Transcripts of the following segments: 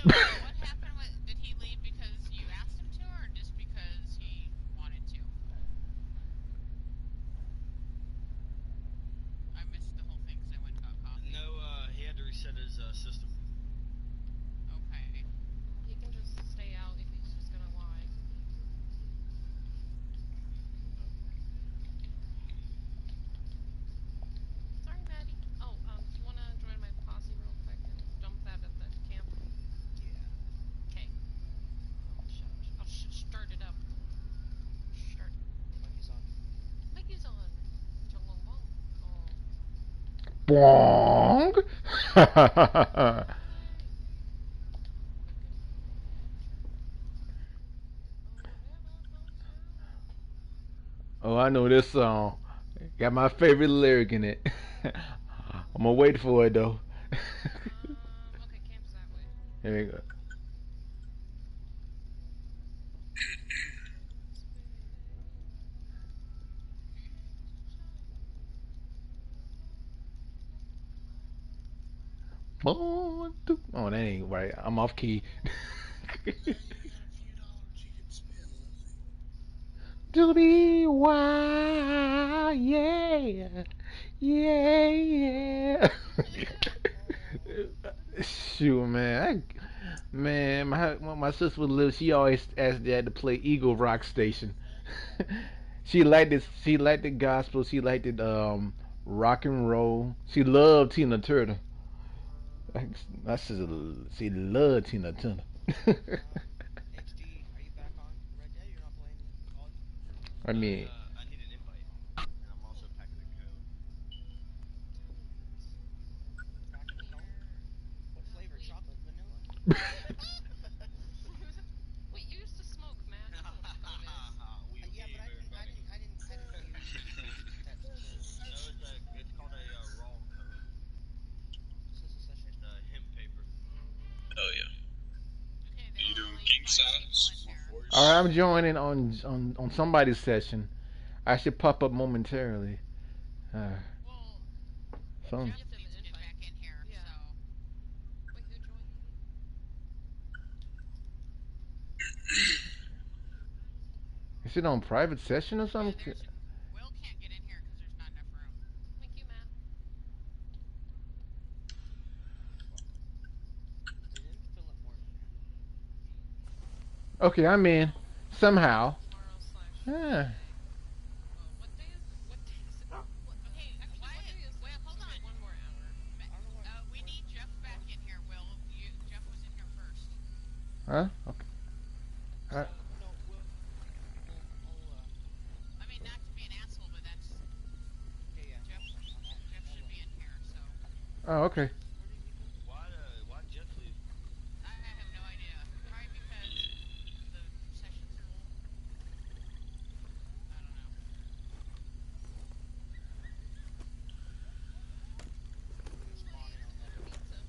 So what happened? Did he leave because you asked him to, or just because he wanted to? I missed the whole thing because I went and got coffee. No, he had to reset his system. Okay. He can just stay out if he's just gonna lie. Sorry, Maddie. Oh, do you wanna join my posse real quick and dump that at the camp? Yeah. Okay. I'll start it up. Start. Mikey's on. Mikey's on. Chung Wong Wong. Oh. Bong. Oh, I know this song. Got my favorite lyric in it. I'm gonna wait for it though. Okay, camp's that way. Here we go. Oh, that ain't right. I'm off key. To be wild, yeah, yeah, yeah. Shoot, man, man, when my sister was little, she always asked Dad to play Eagle Rock Station. She liked it. She liked the gospel. She liked it, rock and roll. She loved Tina Turner. I said she loved Tina Turner. HD, are you back on Red Dead? You're not playing COD? I mean, I need an invite, and I'm also packing a code. Packing a cone? What flavor? Wait. Chocolate? Vanilla? Wait, you used to smoke, Matt. You know what a cone is. Oui, Yeah, okay, but everybody. I didn't use that term. No, it's called a raw cone. This is a session. It's hemp paper. Oh yeah. Okay, Are you there's doing only king 5 people size? in One here. all right, force? I'm joining on somebody's session. I should pop up momentarily. Uh, Well, some. Jeff needs to get back in here, Yeah. so. Wait, who joined? Is it on private session or Yeah, something? there's. Will can't get in here because there's not enough room. Thank you, Matt. They didn't fill up more than that. Okay, I'm in Tomorrow. somehow. Tomorrow slash Yeah. Wednesday. What day is? What day is it? What, Hey, actually, what Wyatt, day is wait, it? hold We have on. one more hour. I don't know why. We need Jeff back in here, Will. Jeff was in here first. Huh? Okay. So, no, I'll I mean, not to be an asshole, but that's yeah, yeah. Jeff. Jeff should be in here, so. Oh, okay. Where did he go? Why'd Jeff leave? I have no idea. Probably because Yeah. the session's full. I don't know. I'm gonna spawn in on that. Pizza.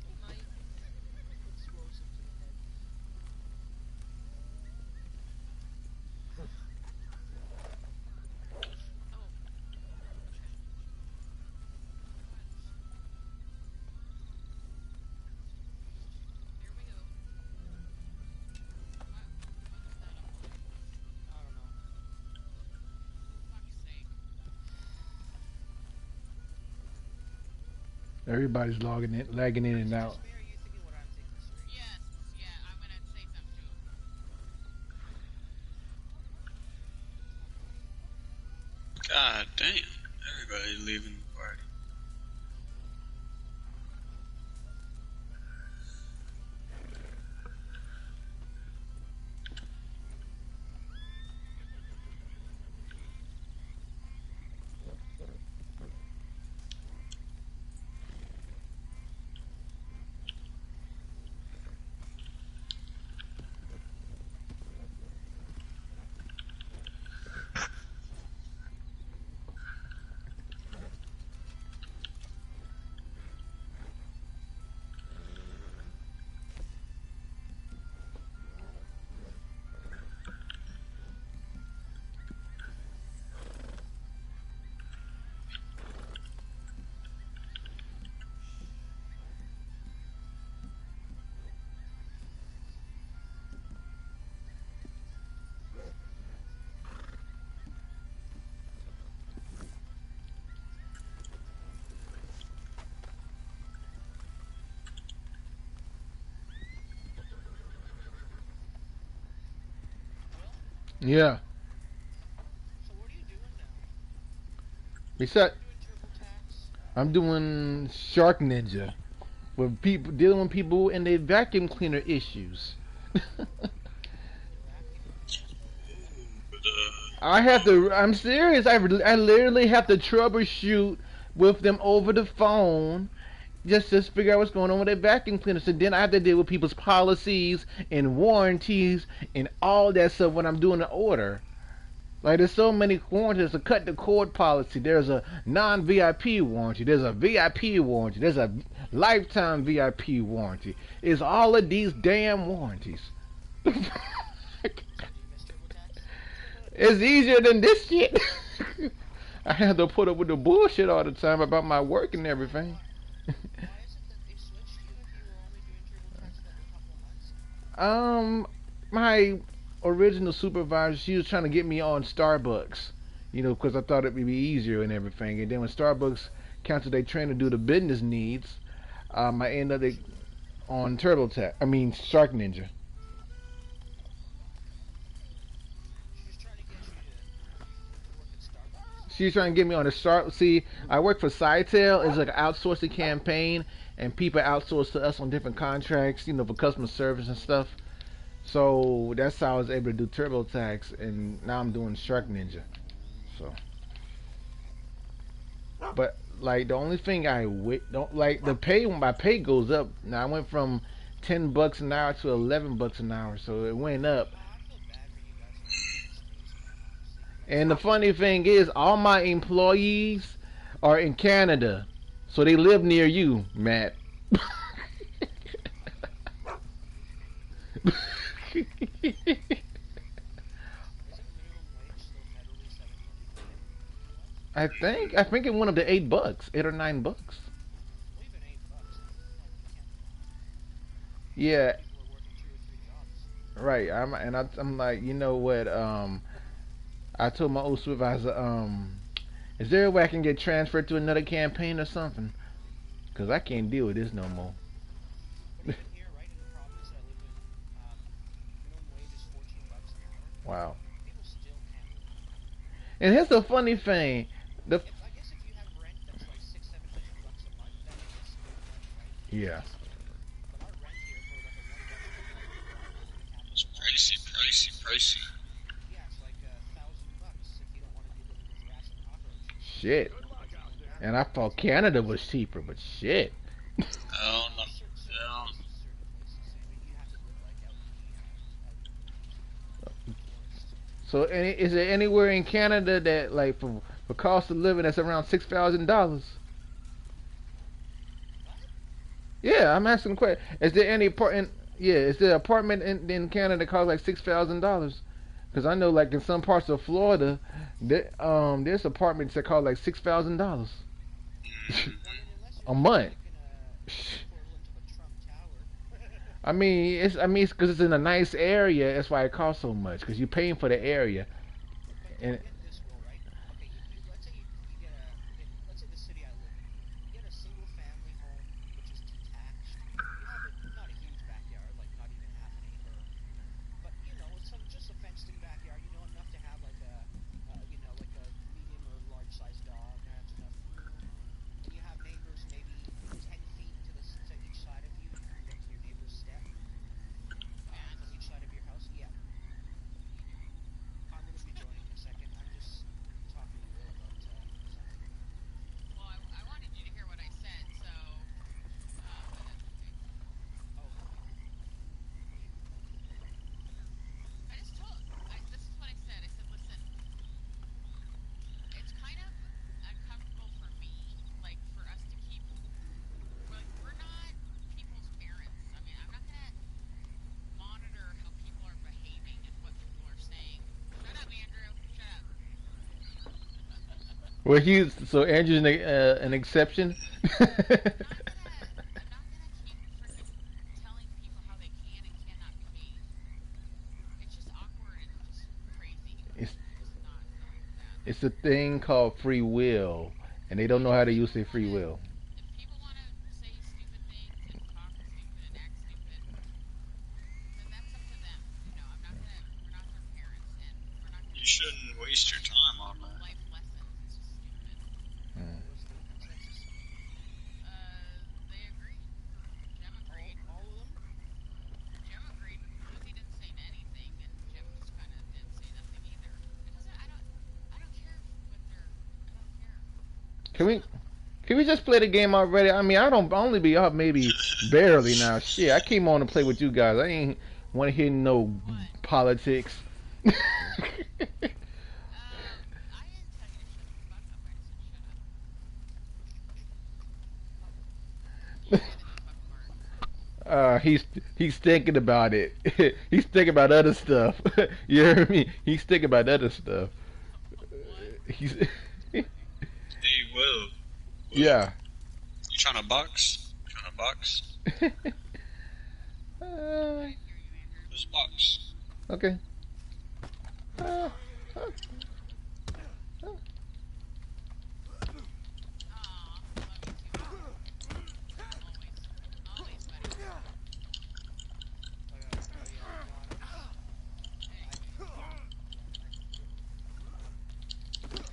Hey, Mike. Explosive to the head. Oh. Here we go. Why was that up on? I don't know. For fuck's sake. Everybody's logging in, lagging in and Is it out. just me, or are you thinking what I'm thinking, Siri? Yes, yeah, I'm gonna say something too. God damn. Everybody leaving the party. Yeah. So what are you doing now? Besides, You're doing TurboTax? I'm doing Shark Ninja with people dealing with people and their vacuum cleaner issues. Vacuum But, I have to. I'm serious. I literally have to troubleshoot with them over the phone just figure out what's going on with their vacuum cleaners. And then I have to deal with people's policies and warranties and all that stuff when I'm doing the order. Like there's so many warranties. There's a cut the cord policy. There's a non-VIP warranty. There's a VIP warranty. There's a lifetime VIP warranty. It's all of these damn warranties. So do you miss TurboTax? It's easier than this shit. I have to put up with the bullshit all the time about my work and everything. Why is it that they switched you if you were only doing TurboTax for like a couple of months? My original supervisor, she was trying to get me on Starbucks, because I thought it'd be easier and everything. And then when Starbucks canceled their train to do the business needs, I ended up on TurboTax. I mean Shark Ninja. She's just trying to get you to work at Starbucks? She's trying to get me on the start. See, I work for Sitel. It's like an outsourcing campaign, and people outsource to us on different contracts, for customer service and stuff. So that's how I was able to do TurboTax, and now I'm doing Shark Ninja. So, but like the only thing don't like the pay. When my pay goes up, now I went from $10 an hour to $11 an hour, so it went up. Oh, I feel bad for you guys in the United States, man. And the funny thing is, all my employees are in Canada, so they live near you, Matt. Isn't minimum wage still federally 7.20? I think it went up to $8, $8 or $9. Well, even $8. Yeah, People are working 2 or 3 jobs. right. I'm like, you know what? I told my old supervisor, is there a way I can get transferred to another campaign or something? Cause I can't deal with this no more. But even here, right in the province that I live in, minimum wage is $14 an hour. Wow. People still can't live. And here's the funny thing. The I guess if you have rent that's like $600-700 a month, then it's good money, right? yeah. But our rent here for like a one-bedroom it's pricey. yeah, it's like $1,000 if you don't want to be living with rats and cockroaches. Shit. And I thought Canada was cheaper, but shit. I don't know. Yeah. Certain places, I mean, you have to live like out in the forest. So, is there anywhere in Canada that, like, for cost of living, that's around $6,000? Yeah, I'm asking a question. Is there any apartment? Yeah, is there an apartment in Canada that costs like $6,000? Because I know, like in some parts of Florida, there's apartments that cost like $6,000 Well, I mean, unless a you're month. like in a equivalent of a Trump Tower. It's because it's in a nice area. That's why it costs so much. Because you're paying for the area. But And get this, Will, right? Okay, let's say you get let's say the city I live in, you get a single family home which is detached. You have not a huge backyard, like not even half an acre, but it's just a fenced-in backyard. Enough to have like like a medium or large sized dog, perhaps enough food. And you have neighbors maybe 10 feet to each side of you. You can get to your neighbor's step. On each side of your house, yeah. I'm gonna be joining in a second. I'm just talking to Will about something. Well, I wanted you to hear what I said, so. But that's okay. Oh, This is what I said. I said, listen, it's kind of uncomfortable for me, like, for us to keep, we're not people's parents. I mean, I'm not gonna monitor how people are behaving and what people are saying. Shut up, Andrew. Shut up. well, so Andrew's an exception. I'm not gonna keep freaking telling people how they can and cannot behave. It's just awkward and just crazy. It's Just not going with that. it's a thing called free will, and they don't know how to use their free will. If people want to say stupid things and talk stupid and act stupid, then that's up to them. I'm not gonna. We're not their parents, and shouldn't waste your time on that. life lessons. It's just stupid. Mm. What's the consensus? They agreed. Jem agreed. All of them? Jem agreed. Lucy didn't say anything, and Jem just kind of didn't say nothing either. It doesn't. I don't care what they're. I don't care. Can we just play the game already? I mean, I don't I only be up maybe barely now. Shit, I came on to play with you guys. I ain't want to hear no politics. I didn't tell you to shut the fuck up. I just said shut up. Yeah, the fuck part. He's thinking about it. He's thinking about other stuff. You hear me? He's thinking about other stuff. He's Hey, Will. yeah. You trying to box? Trying to box? Uh, Let's box. okay. Aw, love you too. Always, buddy.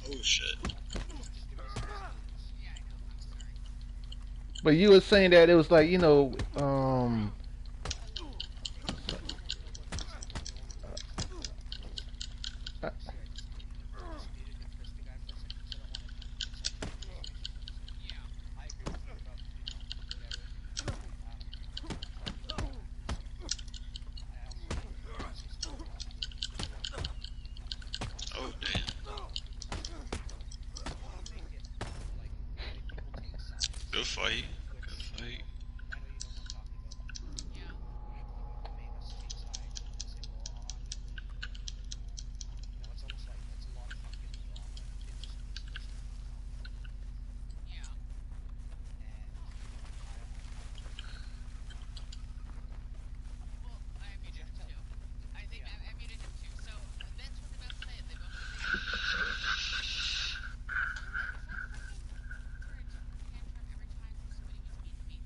Oh shit. Yeah, I know. I'm sorry. But you were saying that it was like, you know, Oh damn. Good fight. Good fight. Yeah. Yeah. Well, I muted him too. I think I muted him too. So Vince was about to say it. They both said they muted him. Tantrum every time somebody was mean to me.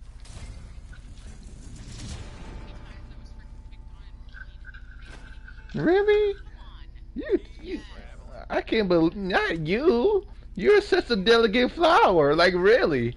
How many times I was freaking picked on and bullied? Are you kidding me? really? Come on. You Yes. I can't believe not you. You're such a delicate flower. Like really.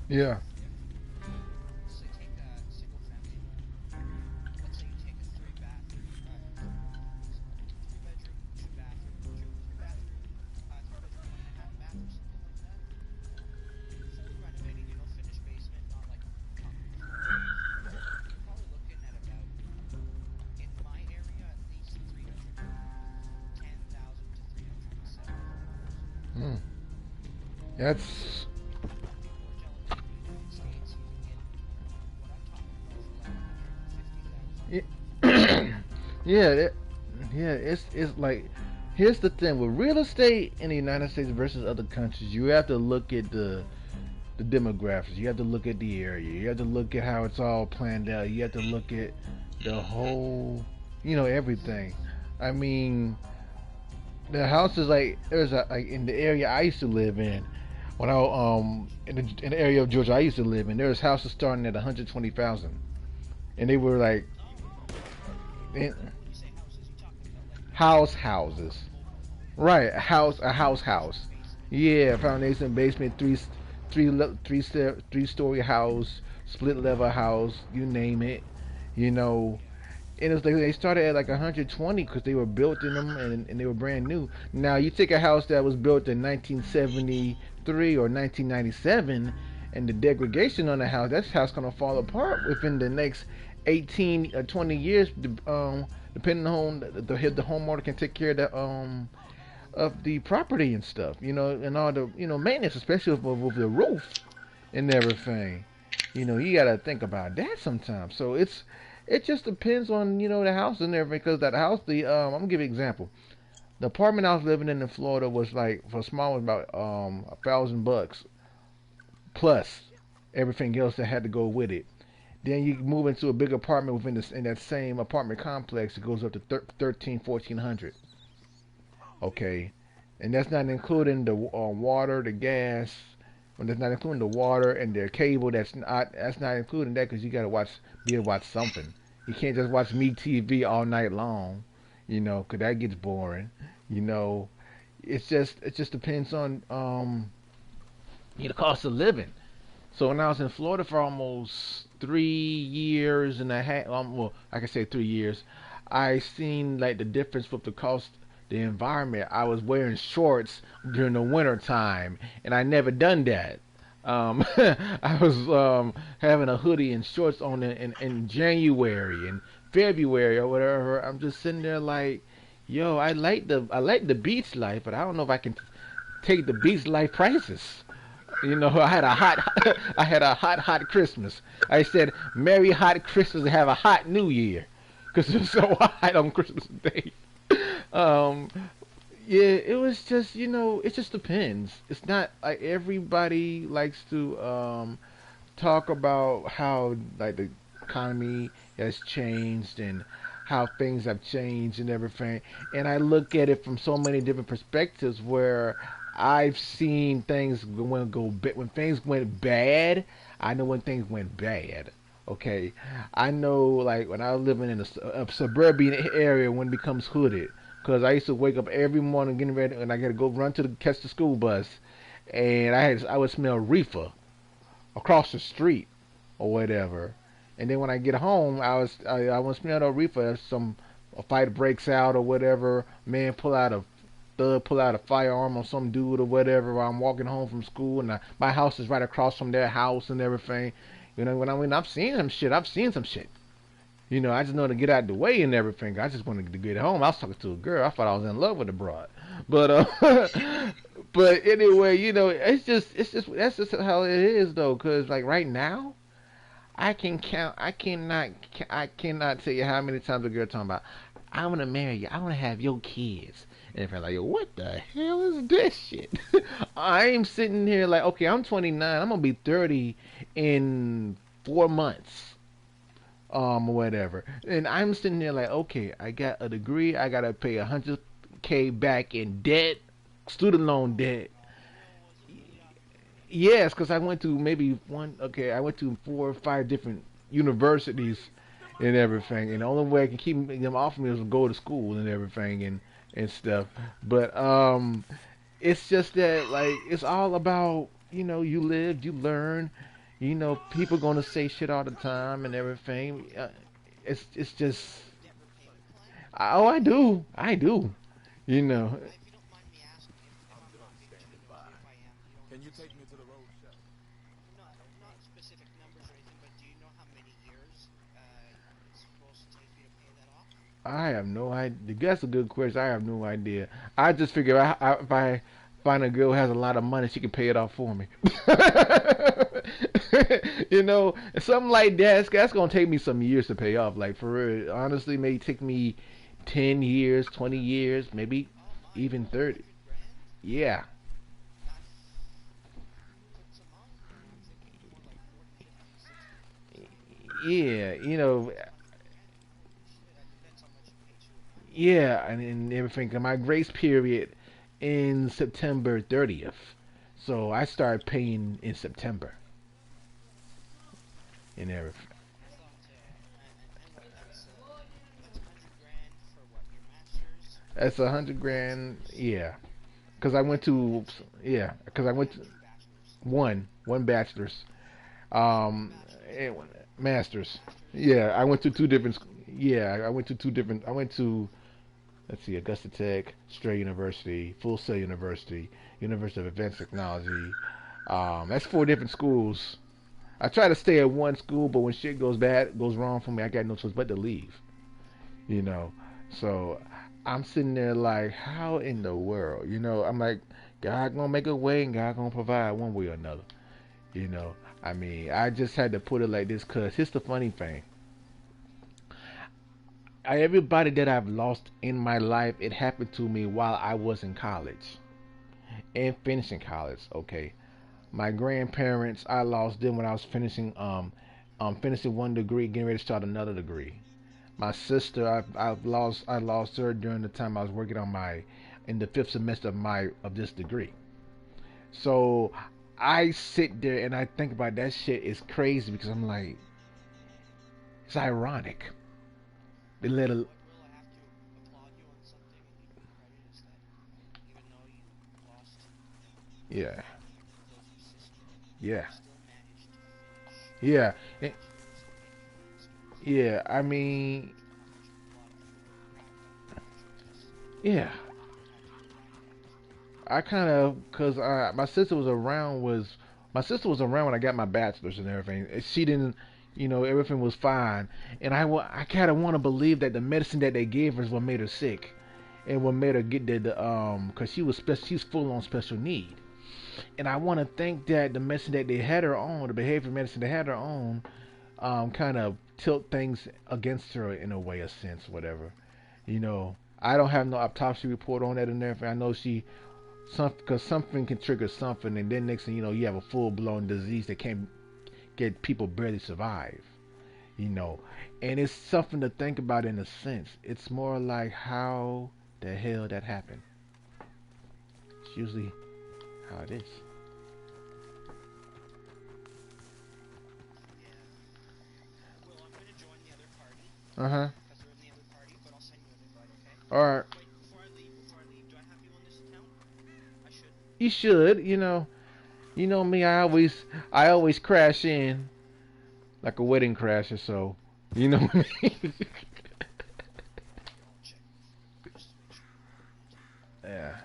Yeah. So take a single family. Let's say you take a three bedroom, two bathroom, three bedroom, 1.5 bath or something like that. Fully renovated, finished basement, not like you're probably looking at about, in my area at least 310,000 to 370,000. Hmm. That's yeah. Yeah, it's like here's the thing with real estate in the United States versus other countries. You have to look at the demographics. You have to look at the area. You have to look at how it's all planned out. You have to look at the whole, everything. I mean, the houses like there's a like in the area I used to live in. When I in the area of Georgia I used to live in, there was houses starting at 120,000, and they were like in, When you say houses, you talking about like houses. Right, a house. basement. Yeah, foundation, basement, three-story house, split level house, you name it. You know, and it was like they started at like 120 because they were built in them and they were brand new. Now you take a house that was built in 1973 or 1997, and the degradation on the house, that house gonna fall apart within the next 18 or 20 years, depending on the homeowner can take care of the property and stuff, and all the maintenance, especially with the roof and everything. You gotta think about that sometimes. So it just depends on the house and everything. Because that house, I'm gonna give you an example. The apartment I was living in Florida was like for small was about $1,000 plus everything else that had to go with it. Then you move into a big apartment within in that same apartment complex. It goes up to 1,400. Okay, and that's not including the water, the gas. Well, that's not including the water and the cable. That's not including that because you gotta be able to watch something. You can't just watch Me TV all night long, 'cause that gets boring. You know, it just depends on the cost of living. So when I was in Florida for almost 3 years and a half, well, I can say 3 years, I seen like the difference with the cost, the environment. I was wearing shorts during the winter time, and I never done that. I was having a hoodie and shorts on in January and February or whatever. I'm just sitting there like, yo, I like the beach life, but I don't know if I can take the beach life prices. I had a hot, I had a hot Christmas. I said, "Merry hot Christmas and have a hot New Year," because it was so hot on Christmas Day. Um, yeah, it was just, it just depends. It's not like everybody likes to talk about how like the economy has changed and how things have changed and everything. And I look at it from so many different perspectives where I've seen things when things went bad. I know when things went bad. Okay, I know like when I was living in a suburban area when it becomes hooded. Cause I used to wake up every morning getting ready, and I got to go run to catch the school bus, and I would smell reefer across the street or whatever. And then when I get home, I would smell no reefer. If a fight breaks out or whatever, man pull out a firearm on some dude or whatever. While I'm walking home from school, and my house is right across from their house and everything. When I've seen some shit. I've seen some shit. I just know to get out the way and everything. I just wanted to get home. I was talking to a girl. I thought I was in love with the broad. But but anyway, that's just how it is though. Cause like right now, I can count. I cannot tell you how many times a girl talking about, "I want to marry you. I want to have your kids." And if I'm like, what the hell is this shit? I'm sitting here like, okay, I'm 29. I'm gonna be 30 in 4 months. Or whatever. And I'm sitting there like, okay, I got a degree, I gotta pay 100K back in debt, student loan debt. Yes, because I went to I went to 4 or 5 different universities and everything, and the only way I can keep them off of me is to go to school and everything and stuff. But it's just that like it's all about you live, you learn. People gonna say shit all the time and everything. It's just Debt repayment plan? oh I do. You know If you don't mind me asking, if I'm not being too nosy, if I am, you don't Can have you to take say me to the road chef? not specific numbers or anything, but do you know how many years it's supposed to take you to pay that off? I have no idea. That's a good question. I have no idea. I just figure if I find a girl who has a lot of money, she can pay it off for me. Something like that. That's gonna take me some years to pay off. Like for real, honestly, may take me 10 years, 20 years, maybe Oh my, even 30. 100 grand? Yeah, That's a month. I'm thinking more like 40, 50, 60. yeah, you know, 100 grand. Holy shit. That depends how much you pay too, huh? yeah, and everything. And my grace period in September 30th, so I started paying in September and everything. I thought, and what? That's 100 grand for what? Your masters? That's a Your hundred grand, bachelors? yeah. Cause I went to, Bachelor. yeah, cause I You went have to two bachelors. one bachelor's, One um, bachelor's and and masters. masters. Yeah, I went to two different. Masters. Yeah, I went to two different. I went to, let's see, Augusta Tech, Stray University, Full Sail University, University of Advanced Technology. That's four different schools. I try to stay at one school, but when shit goes wrong for me, I got no choice but to leave. You know, so I'm sitting there like, how in the world? I'm like, God gonna make a way, and God gonna provide one way or another. You know, I mean, I just had to put it like this, cause here's the funny thing. Everybody that I've lost in my life, it happened to me while I was in college and finishing college. Okay, my grandparents, I lost them when I was finishing one degree, getting ready to start another degree. My sister, I lost her during the time I was working on my in the fifth semester of this degree. So I sit there and I think about that shit is crazy because I'm like, it's ironic. They You let know a what, Will? I have to applaud you on something and give you credit is that even though you lost, yeah, family, your closest sister, yeah, you still managed to finish yeah, your eh, bachelor's and get your master's. yeah. I And mean, I have to applaud you for that choice. yeah. You would have had to go back and forth. I kind of because my sister was around when I got my bachelor's and everything. She didn't, everything was fine, and I kind of want to believe that the medicine that they gave her is what made her sick, and what made her get the because she's full on special need, and I want to think that the medicine that they had her on, the behavior medicine they had her on, kind of tilt things against her in a way, a sense, whatever. I don't have no autopsy report on that and everything. I know because something can trigger something, and then next thing you know, you have a full blown disease that can get people barely survive. You know, and it's something to think about in a sense. It's more like how the hell that happened. It's usually how it is. Yeah. Will, I'm gonna join the other party Uh huh. because they're in the other party, but I'll send you an invite, okay? All right. Wait, before I leave, do I have you on this account? I should. You should. You know me. I always crash in like a wedding crasher. So you know what I mean. Okay, I'll check just to make sure you're around. Yeah.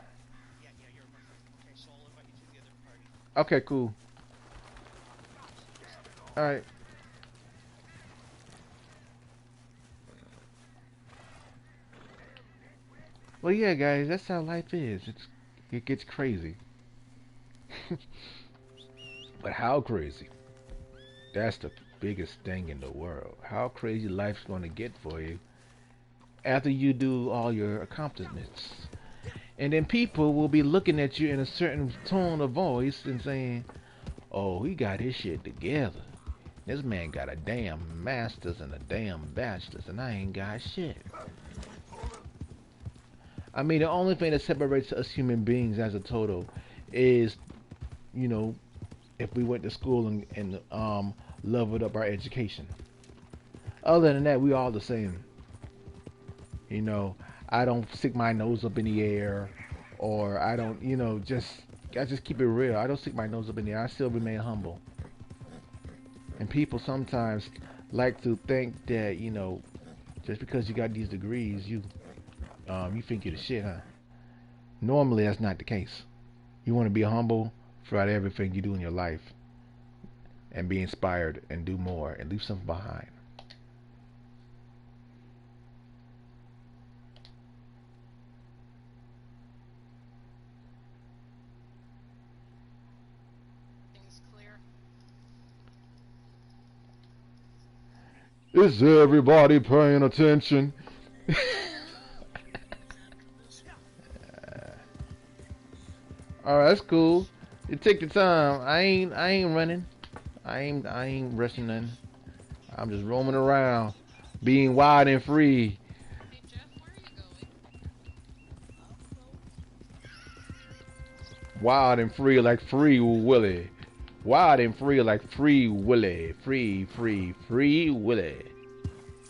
Yeah, you're perfect. Okay, so I'll invite you to the other party. Okay. Cool. See you soon. All right. Well, yeah, guys. That's how life is. It gets crazy. But how crazy? That's the biggest thing in the world. How crazy life's going to get for you after you do all your accomplishments. And then people will be looking at you in a certain tone of voice and saying, oh, he got his shit together. This man got a damn master's and a damn bachelor's, and I ain't got shit. I mean, the only thing that separates us human beings as a total is, you know, if we went to school and leveled up our education. Other than that, we all the same. You know, I don't stick my nose up in the air, or I don't, I just keep it real. I don't stick my nose up in the air. I still remain humble. And people sometimes like to think that, just because you got these degrees, you think you're the shit, huh? Normally, that's not the case. You want to be humble throughout everything you do in your life, and be inspired and do more and leave something behind. Things clear. Is everybody paying attention? All right, that's cool. You take your time. I ain't running. I ain't rushing nothing. I'm just roaming around, being wild and free. Hey Jeff, where are you going? Wild and free like Free Willy. Wild and free like Free Willy. Free, free, free Willy.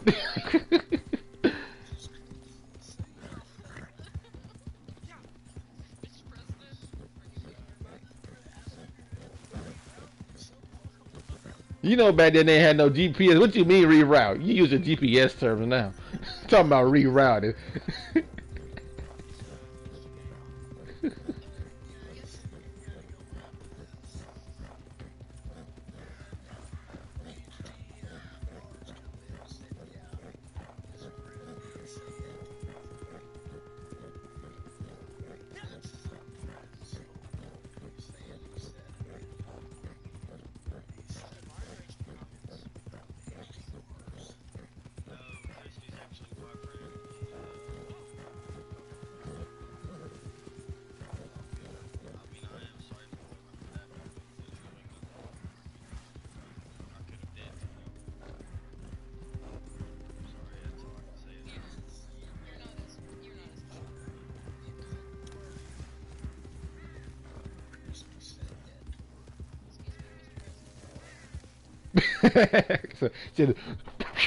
Mr. President, are you You know back then they had no GPS. What you mean reroute? You use a GPS terms now. Talking about rerouted.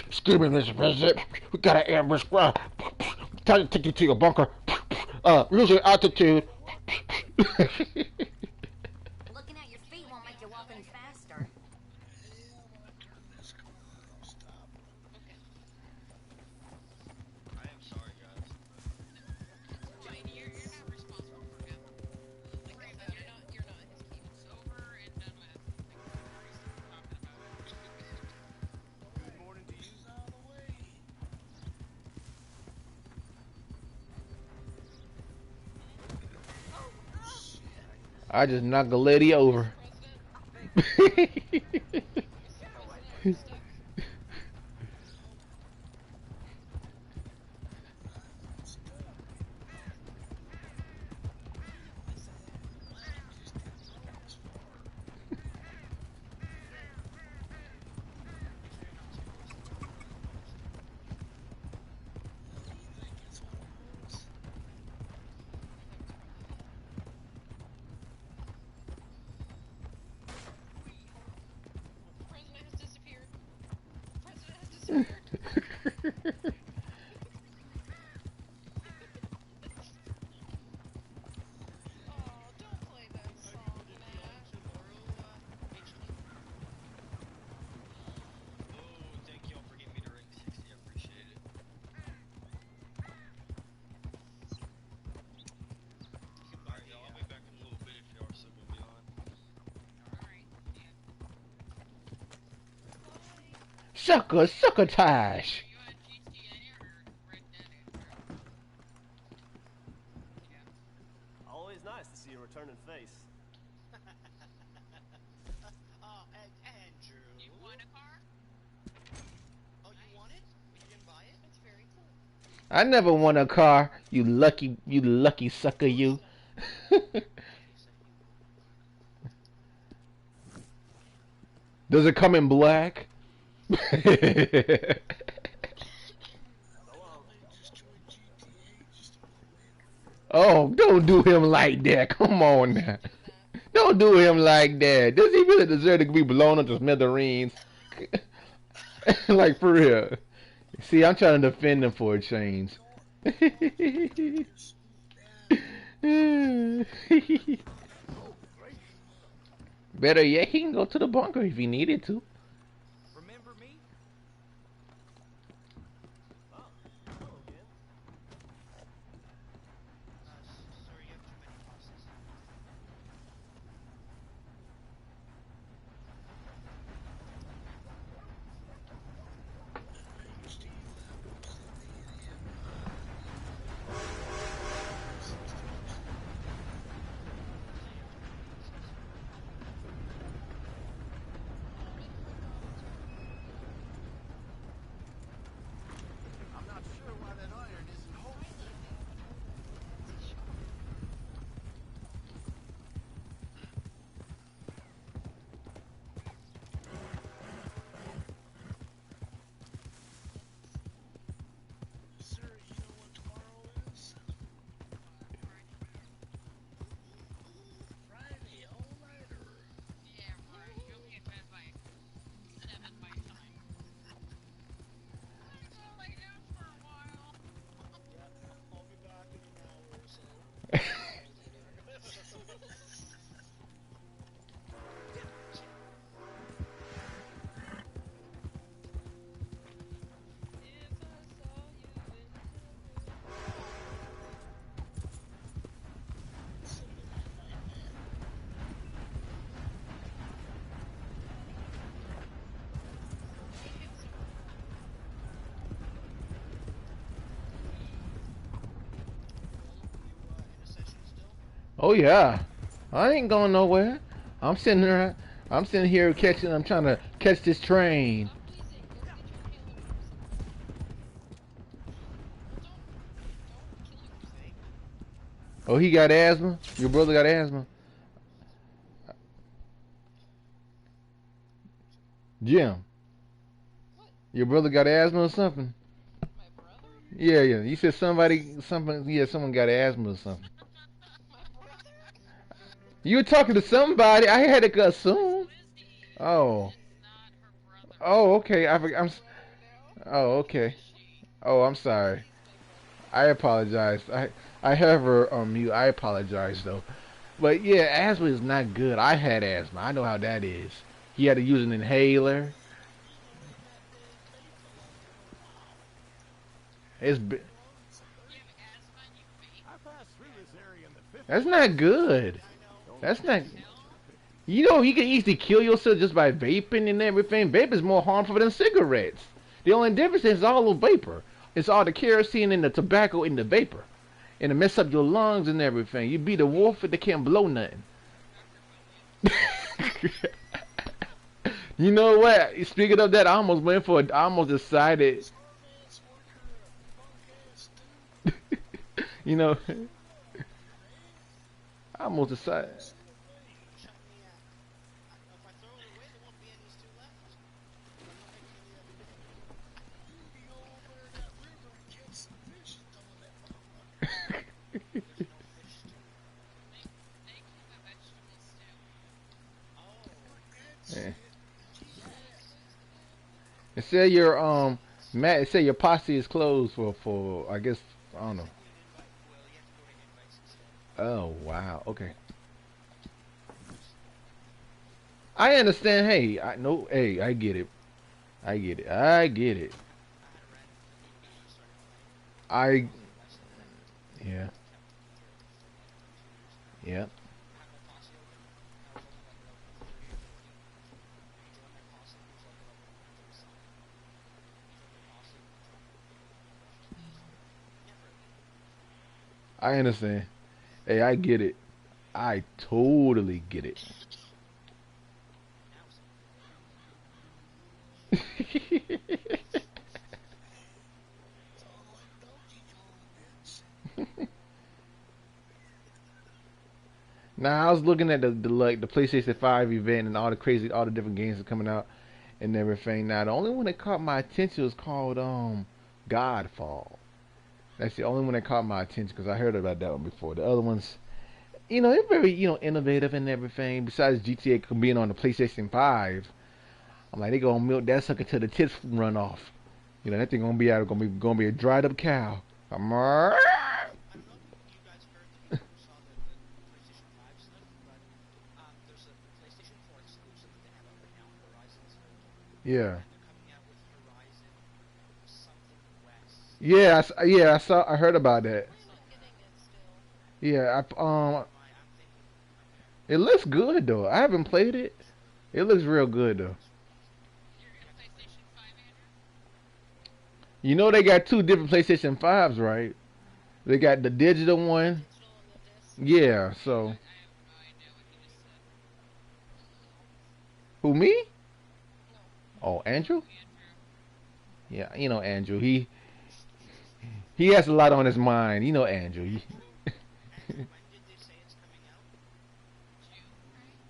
Excuse me, Mr. President. We got an ambush. Time to take you to your bunker. Lose your altitude. Looking at your feet won't make you walk any faster. I am sorry, guys. Fine, you're not responsible for him. Like, you're not his keep. It's over and done with. Like, we're already talking about it. Good morning to you, out of the way. I just knocked a lady over. President has disappeared. President has disappeared. Oh, don't play that song, Matt. Oh, thank y'all for getting me to ring 60. I appreciate it. Alright, y'all. I'll be back in a little bit if y'all are still gonna be on. Alright, yeah. Succotash. Are you on GTA or Red Dead, Andrew? Yeah. Always nice to see a returning face. Oh, Andrew. You want a car? Oh, you want it? You didn't buy it? That's very cool. I never won a car. You lucky sucker, you. Does it come in black? Oh, don't do him like that. Come on now. Don't do him like that. Does he really deserve to be blown up to smithereens? Like, for real. See, I'm trying to defend him for a change. Better yet, he can go to the bunker if he needed to. Remember me? Oh, hello again. Sorry, you have too many bosses. Oh yeah, I ain't going nowhere. I'm sitting here. I'm sitting here catching. I'm trying to catch this train. Stop wheezing. Go get your inhaler first. Don't kill yourself. Oh, he got asthma. Your brother got asthma. Jim, What? your brother got asthma or something? My brother? Yeah, yeah. You said something. Yeah, someone got asthma or something. My brother? You were talking to somebody. I had to assume. Lizzie Oh. is not her brother. Oh, okay. I'm. Brother now? Oh, okay. She. Oh, I'm sorry. He's my brother. I apologize. I have her on mute. I apologize though. But yeah, asthma is not good. I had asthma. I know how that is. He had to use an inhaler. It's You have asthma and you vape? I passed through this area in the 50s. that's not good. That's not. You know, you can easily kill yourself just by vaping and everything. Vape is more harmful than cigarettes. The only difference is all the vapor. It's all the kerosene and the tobacco in the vapor. And it mess up your lungs and everything. You be the wolf and they can't blow nothing. You know what? Speaking of that, I almost went for it. I almost decided. You know, I almost decided. Shut me out. If I throw it away, there won't be any still left. I'm not making any other There's no fish stew. They keep a vegetable stew. Oh. Yeah. It said your Matt. It said your posse is closed for I guess I don't know. Well, you have to go to invites instead. Oh wow. Okay. I understand. Hey, I know. Hey, I get it. I get it. I get it. I yeah. Yeah. I understand. Hey, I get it. I totally get it. Now I was looking at the like the PlayStation 5 event and all the different games that are coming out and everything. Now the only one that caught my attention was called Godfall. That's the only one that caught my attention because I heard about that one before. The other ones, you know, they're very innovative and everything. Besides GTA being on the PlayStation 5, I'm like they gonna milk that sucker till the tits run off. You know that thing gonna be a dried up cow. I don't know if you guys heard that you saw the PlayStation 5 stuff, but there's a PlayStation 4 exclusive that they have out right now on Horizon Zero Dawn. Yeah. And they're coming out with Horizon something West. Yeah, I heard about that. I plan on getting it still. Yeah, I'm thinking, it looks good though. I haven't played it. It looks real good though. You're gonna PlayStation 5, Andrew? You know they got two different PlayStation 5s, right? They got the digital one. Digital on the disc. Yeah, so I have no idea what he just said. who me? No. Oh, Andrew? Andrew. Yeah, you know Andrew. He has a lot on his mind. You know Andrew. and when did they say it's coming out? June, right?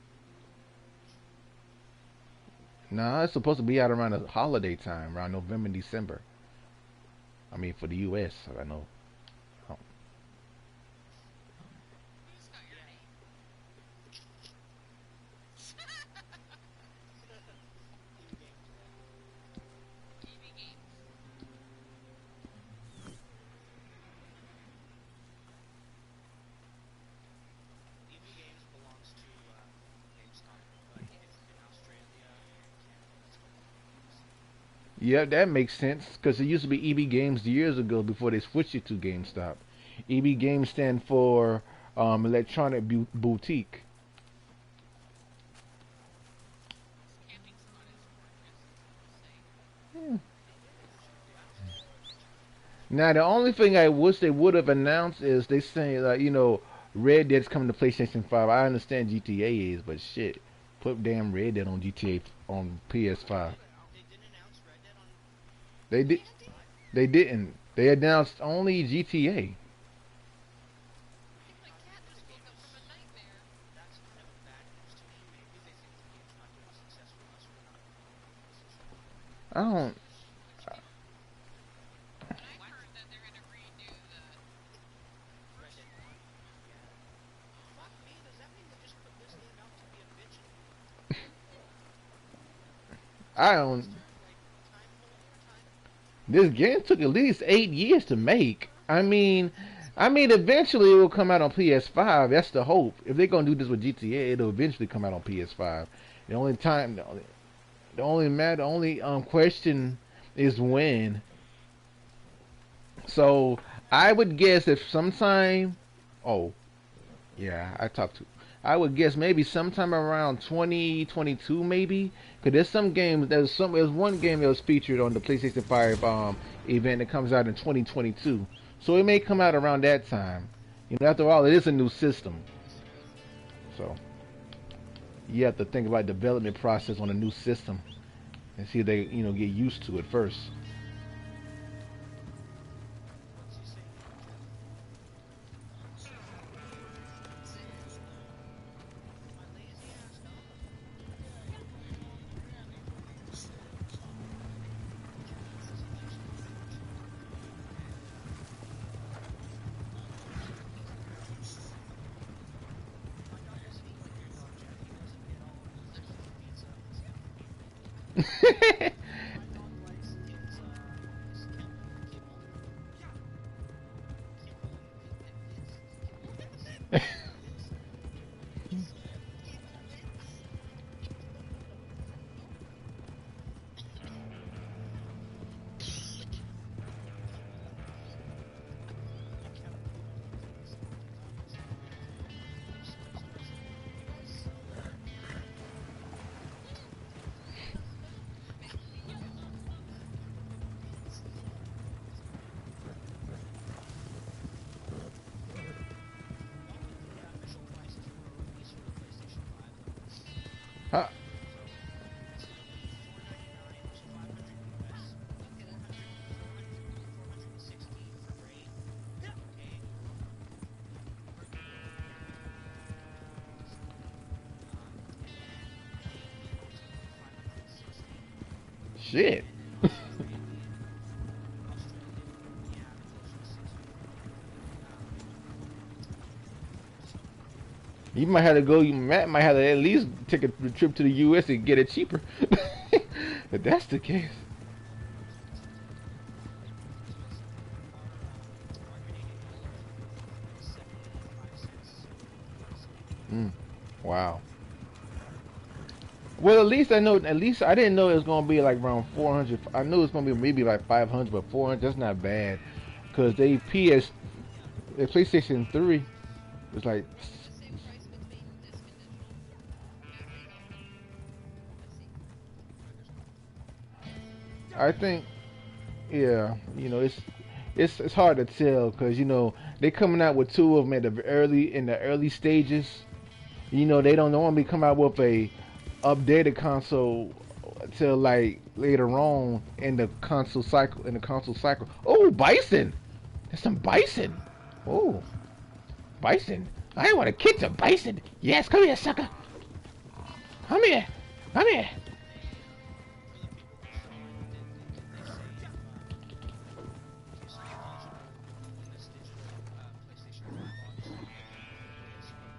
Nah, it's supposed to be out around the holiday time, around November, December. I mean, for the U.S. I know. Oh. Who's got your name? EB Games. EB Games belongs to GameStop, but it's in Australia and Canada. That's what it is. Yeah, that makes sense because it used to be EB Games years ago before they switched it to GameStop. EB Games stand for Electronic Boutique. Camping spot is gorgeous. Now the only thing I wish they would have announced is they say that Red Dead's coming to PlayStation 5. I understand GTA is, but shit, put damn Red Dead on GTA on PS5. They didn't announce Red Dead on They did. PS5? They didn't. They announced only GTA. I think my cat just woke up from a nightmare. That's kind of bad news to me. Maybe they think the game's not doing successful enough, so they're not putting it on PlayStation. I don't. And I heard that they're gonna redo the Red Dead 1? Yeah. Fuck me, does that mean they just put this game out to be a bitch and I don't. like time holder time? This game took at least 8 years to make. I mean, eventually it will come out on PS5. That's the hope. If they're gonna do this with GTA, it'll eventually come out on PS5. The only time, the only question is when. So I would guess if sometime, oh yeah, I would guess maybe sometime around 2022, maybe. Cause there's some games. There's one game that was featured on the PlayStation 5 event that comes out in 2022. So it may come out around that time. You know, after all, it is a new system. So you have to think about development process on a new system and see if they, get used to it first. What's he saying? My lazy ass dog. My dog doesn't eat like your dog, Jack. He doesn't get all of those extra pizza. My dog likes his kibble. Kibble and official prices for a release for the PlayStation 5. Huh? It's gonna be $499 so 500 US, 460 for Raid. Okay. Shit. You might have to go. Matt might have to at least take a trip to the U.S. and get it cheaper. If that's the case. Wow. Well, at least I know. At least I didn't know it was gonna be like around 400. I knew it was gonna be maybe like 500, but 400. That's not bad. Cause the PlayStation 3 was like. I think, yeah, it's hard to tell because they coming out with two of them in the early stages. They don't normally come out with a updated console till like later on in the console cycle. Oh, bison! There's some bison. Oh, bison! I want to catch a bison. Yes, come here, sucker. Come here. Come here.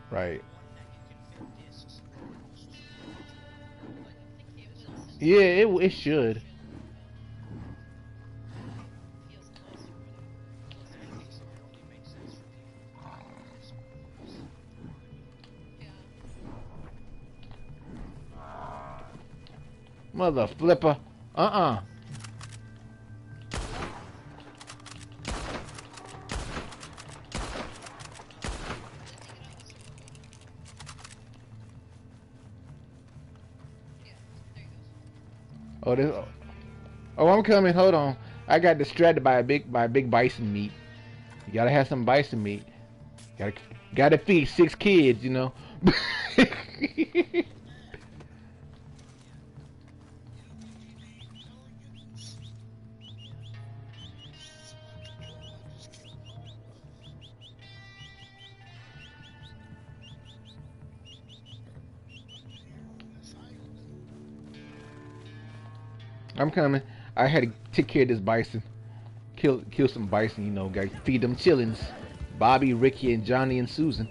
Right. Yeah, it should. Mother flipper. Oh, I'm coming. Hold on. I got distracted by a big bison meat. You gotta have some bison meat. Gotta gotta feed 6 kids, you know. I'm coming. I had to take care of this bison. Kill some bison, you know, gotta feed them chillins. Bobby, Ricky, and Johnny and Susan.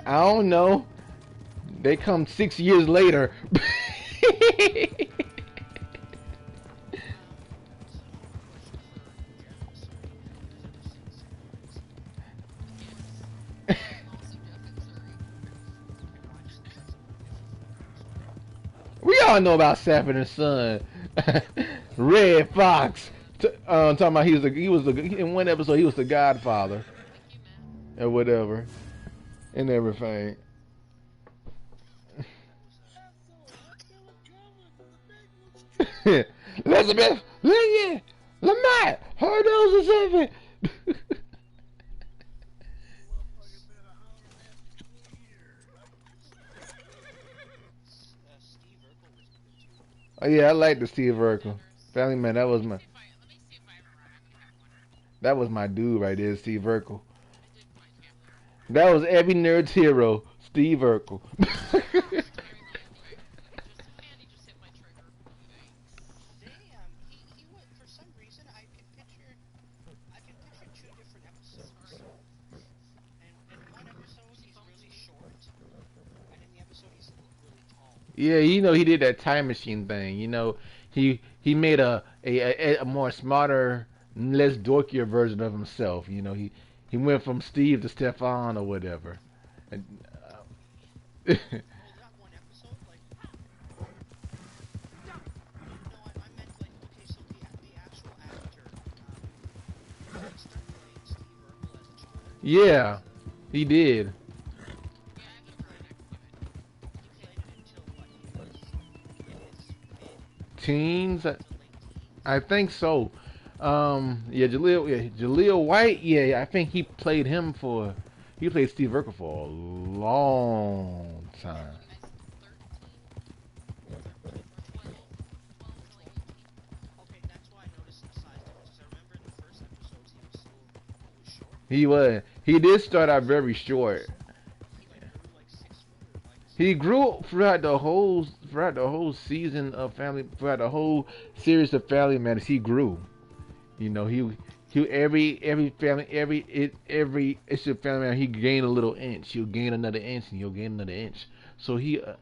I don't know. They come 6 years later. We all know about Sanford and Son. Red Fox. Talking about in one episode he was the Godfather Thank you, Matt. or whatever and everything. Elizabeth, Lillian, Lamont, her nose is something. Steve Urkel was good too. Oh yeah, I like the Steve Urkel. Family Man, that was my Let me see if I ever have one. that was my dude right there, Steve Urkel. I did find Family Guy. That was every nerd's hero, Steve Urkel. Andy just hit my trigger. Damn, he went for some reason. I can picture two different episodes. And in one episode he's really short, and in the episode he's really tall. Yeah, you know he did that time machine thing. You know he made a more smarter, less dorkier version of himself. You know he went from Steve to Stefan or whatever. And, Oh, that one episode, like. No, I meant like okay, so the actual actor started playing Steve Urkel as a child. yeah, he did. He played it until what he was in his mid Teens, to late teens. I think so. Yeah, Jaleel White. Yeah, I think he played Steve Urkel for a long time. Okay, that's why I noticed the size difference. 'Cause I remember in the first episodes he was short. He did start out very short. He like grew like 6 foot. Like He grew throughout the whole season of throughout the whole series of Family Matters. He grew. You know, every it's your family man. He gained a little inch. He'll gain another inch, and he'll gain another inch. So yeah.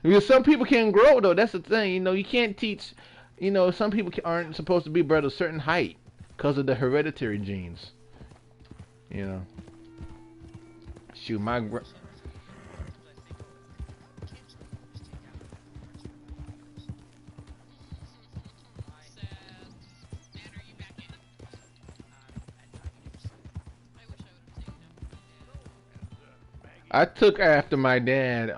Because some people can grow though. That's the thing. You know, you can't teach. You know, some people aren't supposed to be bred a certain height because of the hereditary genes. You know. Shoot, my sometimes I think kids don't always take out. Sad. Dad, are you back in? I wish I would have taken him. I took after my dad.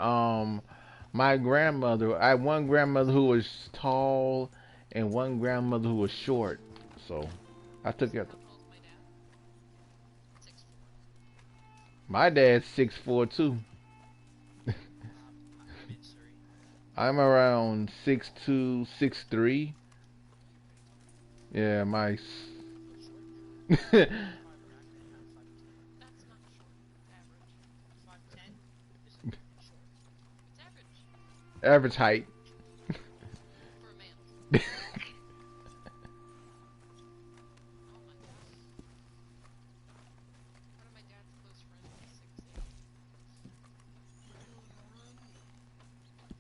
My grandmother. I had one grandmother who was tall, and one grandmother who was short. So, I took after. How tall is my dad? 6'4". My dad's 6'4" too. I'm in Surrey. I'm around 6'2", 6'3". Yeah, my. That's not short. Average. 5'10" isn't short. It's average Average height. for a man. Oh my god. One of my dad's close friends is 6'8".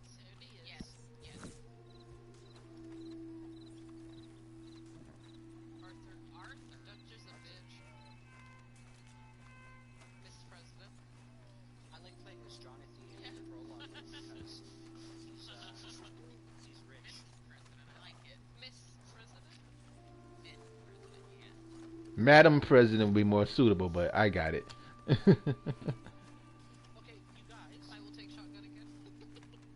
So he is. Yes. Arthur, that's just a bitch. Mr. President. I like playing as Jonathan in the prologue because he's rich. President, I like it. Miss President? Mid president, yeah. Madam President would be more suitable, but I got it. Okay, you guys. I will take shotgun again.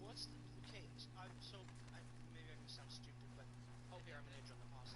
What's the, okay? Maybe I can sound stupid, but here I'm gonna join the pause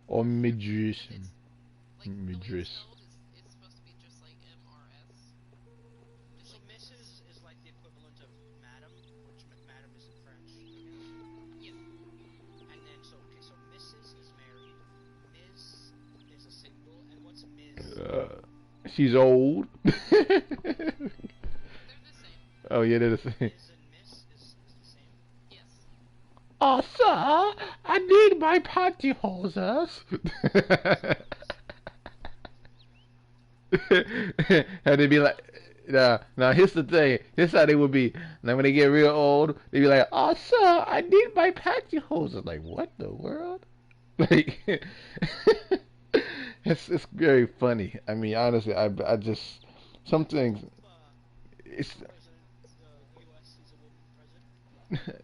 Or Midris. It's like the way it's Midris. spelled is supposed to be just like MRS. Just So like Mrs. is like the equivalent of Madam, which Madam is in French. yeah. And then so Mrs. is married, Ms. is a single, and what's Ms? She's old. They're the same. Oh yeah, they're the same. Ms. and Miss is the same. Yes. Oh, sir, I need my pantyhosers. And they'd be like, now here's the thing. Here's how they would be. Now when they get real old, they'd be like, oh, sir, I need my pantyhosers. Like, what the world? Like, it's very funny. I mean, honestly, I just, some things, it's, The U.S. sees a woman president.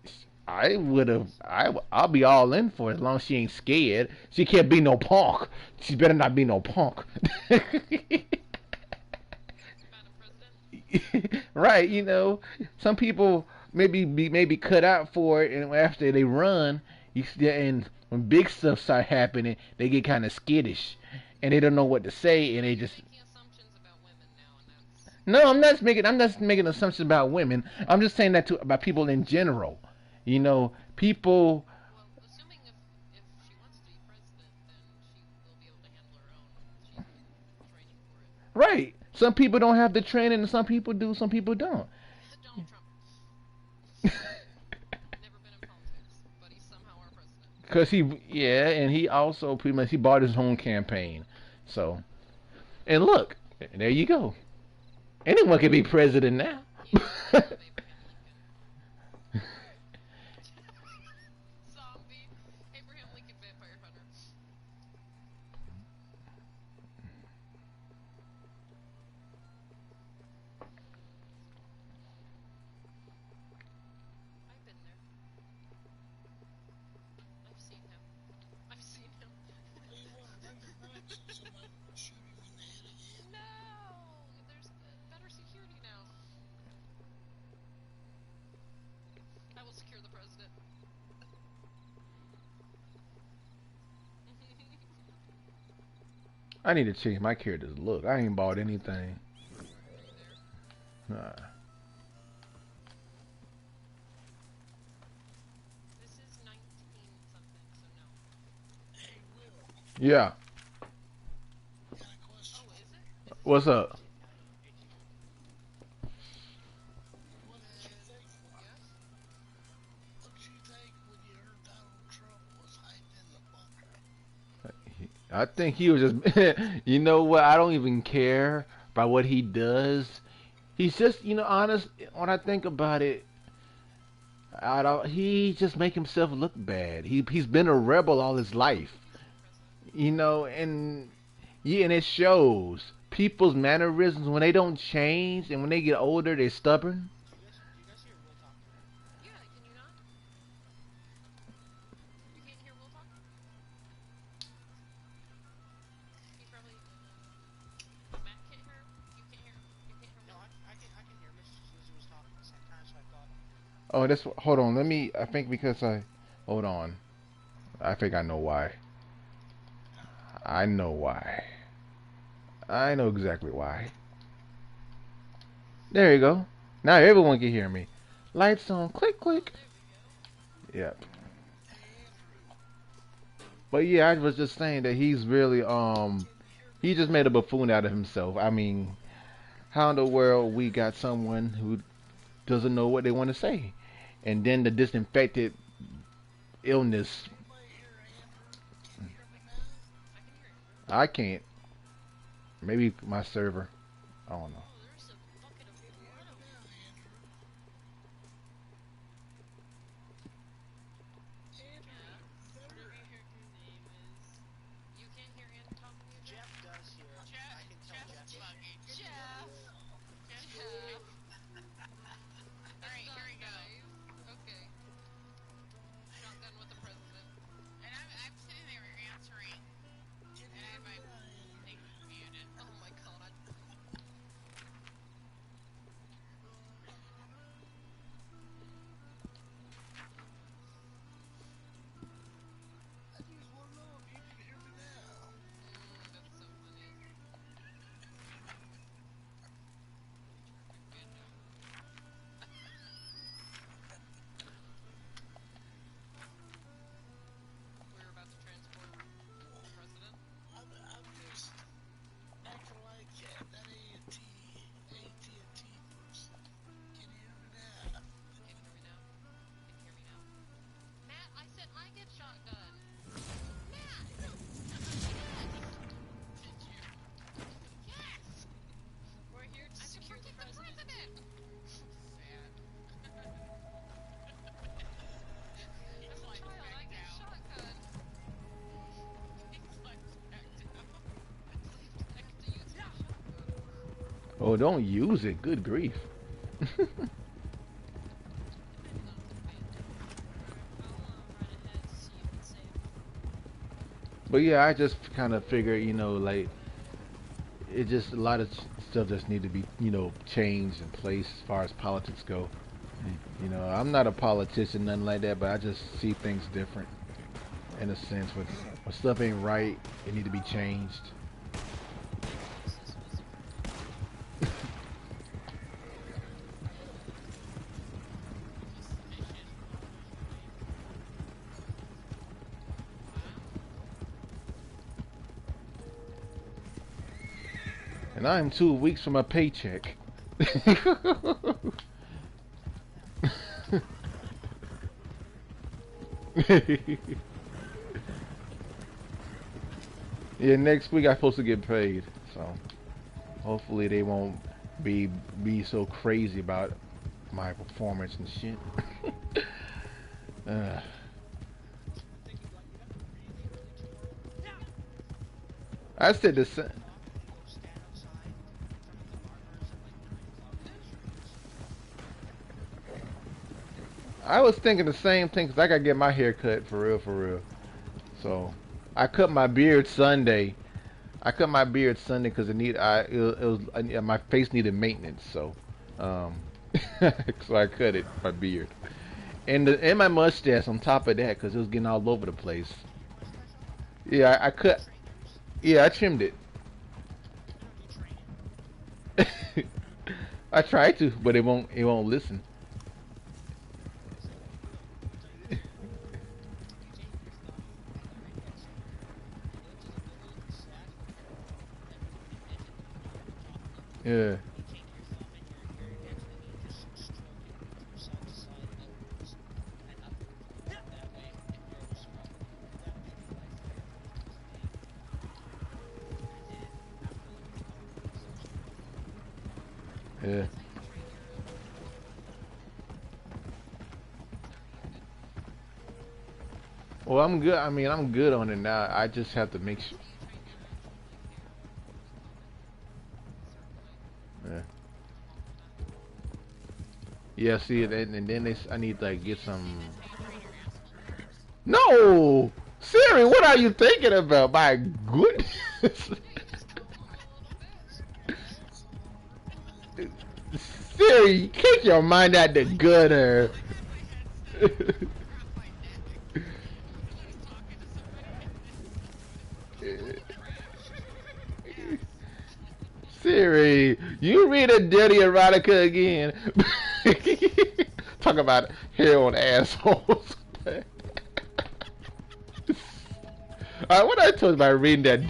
I'll be all in for it as long as she ain't scared. She can't be no punk. She better not be no punk. Madam President. Right, you know, some people maybe cut out for it, and after they run, and when big stuff start happening, they get kind of skittish, and they don't know what to say, and they just. Making assumptions about women now, and that's No, I'm not making assumptions about women. I'm just saying that about people in general. You know, people. well, assuming if she wants to be president, then she will be able to handle her own. She's training for it. Right. Some people don't have the training, and some people do. Some people don't. Donald Trump. Never been in politics, but he's somehow our president. Cause and he also pretty much he bought his own campaign. So, and look, there you go. Anyone can be president now. Zombie. Abraham Lincoln Vampire Hunter. I've been there. I've seen him. I've seen him. No! There's better security now. I will secure the president. I need to change my character's look. I ain't bought anything. Nah. This is 19 something, so no. Yeah. Oh, is it? What's up? I think he was just, you know what? I don't even care about what he does. He's just, honest. When I think about it, he just make himself look bad. He's been a rebel all his life, and yeah, and it shows. People's mannerisms when they don't change, and when they get older, they're stubborn. Do you guys hear Will talk? Yeah, can you not? You can't hear Will talk? He probably... Matt can't hear him? You can't hear him? You can't hear No, Will? I can hear Mrs. Susie was talking at the same time, so I thought. Oh, hold on. I think hold on. I think I know why. I know why. I know exactly why. There you go. Now everyone can hear me. Lights on. Click, click. Yep. But yeah, I was just saying that he's really, he just made a buffoon out of himself. I mean, how in the world we got someone who doesn't know what they want to say? And then the disinfected illness. I can't. Maybe my server. I don't know. Oh, there's a bucket of blood over there. Whatever your name is. You can't hear Ann talking to you? Jeff does hear. I can tell Jeff's Jeff. bugging. Jeff! Jeff. Alright, here we go. Okay. Shotgun with the president. And I'm sitting there answering, and I had my thing muted. Oh my god. Oh, don't use it. Good grief. Depends on the band. I'll run ahead to see if it's safe. But yeah, I just kind of figure, you know, like it just a lot of stuff just need to be, you know, changed in place as far as politics go. You know, I'm not a politician, nothing like that, but I just see things different in a sense. When stuff ain't right, it need to be changed. And I'm 2 weeks from a paycheck. Yeah, next week I'm supposed to get paid, so hopefully they won't be so crazy about my performance and shit. uh, I said the same. I was thinking the same thing because I gotta get my hair cut for real, for real. So I cut my beard Sunday. I cut my beard Sunday because my face needed maintenance. So, so I cut it, my beard, and my mustache on top of that because it was getting all over the place. Yeah, I cut. Yeah, I trimmed it. I tried to, but it won't listen. Yeah. Yeah. Well, I'm good. I mean, I'm good on it now. I just have to make sure. Yeah. Yeah. See, and then I need to like, get some. No, Siri, what are you thinking about? My goodness. Siri, kick your mind out the gutter. Siri, you read a dirty erotica again. Talk about hair on assholes. What I told you about reading that.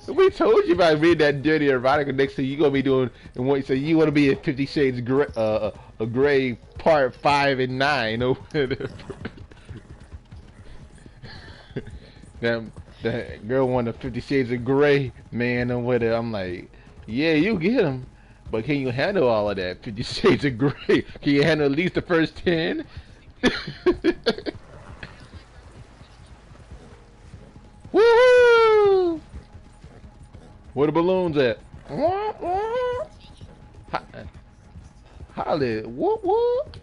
We told you about reading that dirty erotica. Next thing you gonna be doing, and what you say you want to be in 50 Shades Gray, a Gray Part 5 and 9 or whatever. That girl wanted 50 Shades of Gray, man, or whatever. I'm like, yeah, you get them, but can you handle all of that 50 Shades of Gray? Can you handle at least the first 10? Woohoo! Where the balloons at? Holly, whoop whoop.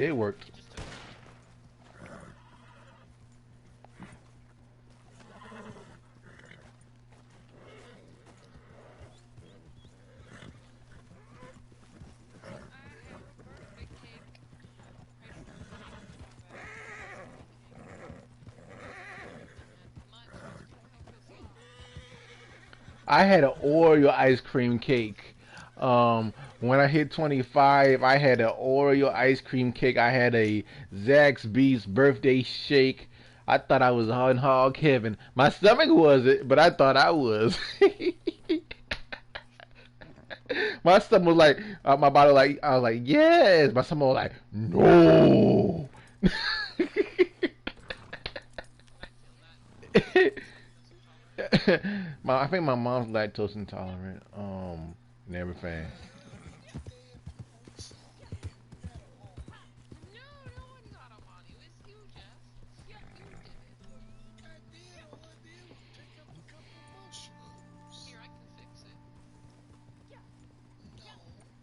It worked. It just took. I have a birthday cake. Right from the combat. I had an Oreo ice cream cake. When I hit 25, I had an Oreo ice cream cake. I had a Zaxby's birthday shake. I thought I was on hog heaven. My stomach wasn't, but I thought I was. My stomach was like, my body like, I was like, yes. My stomach was like, no. I think my mom's lactose intolerant. And everything. No, no one got him on. It was you, Jeff. Yeah, you did it. Here, I can fix it.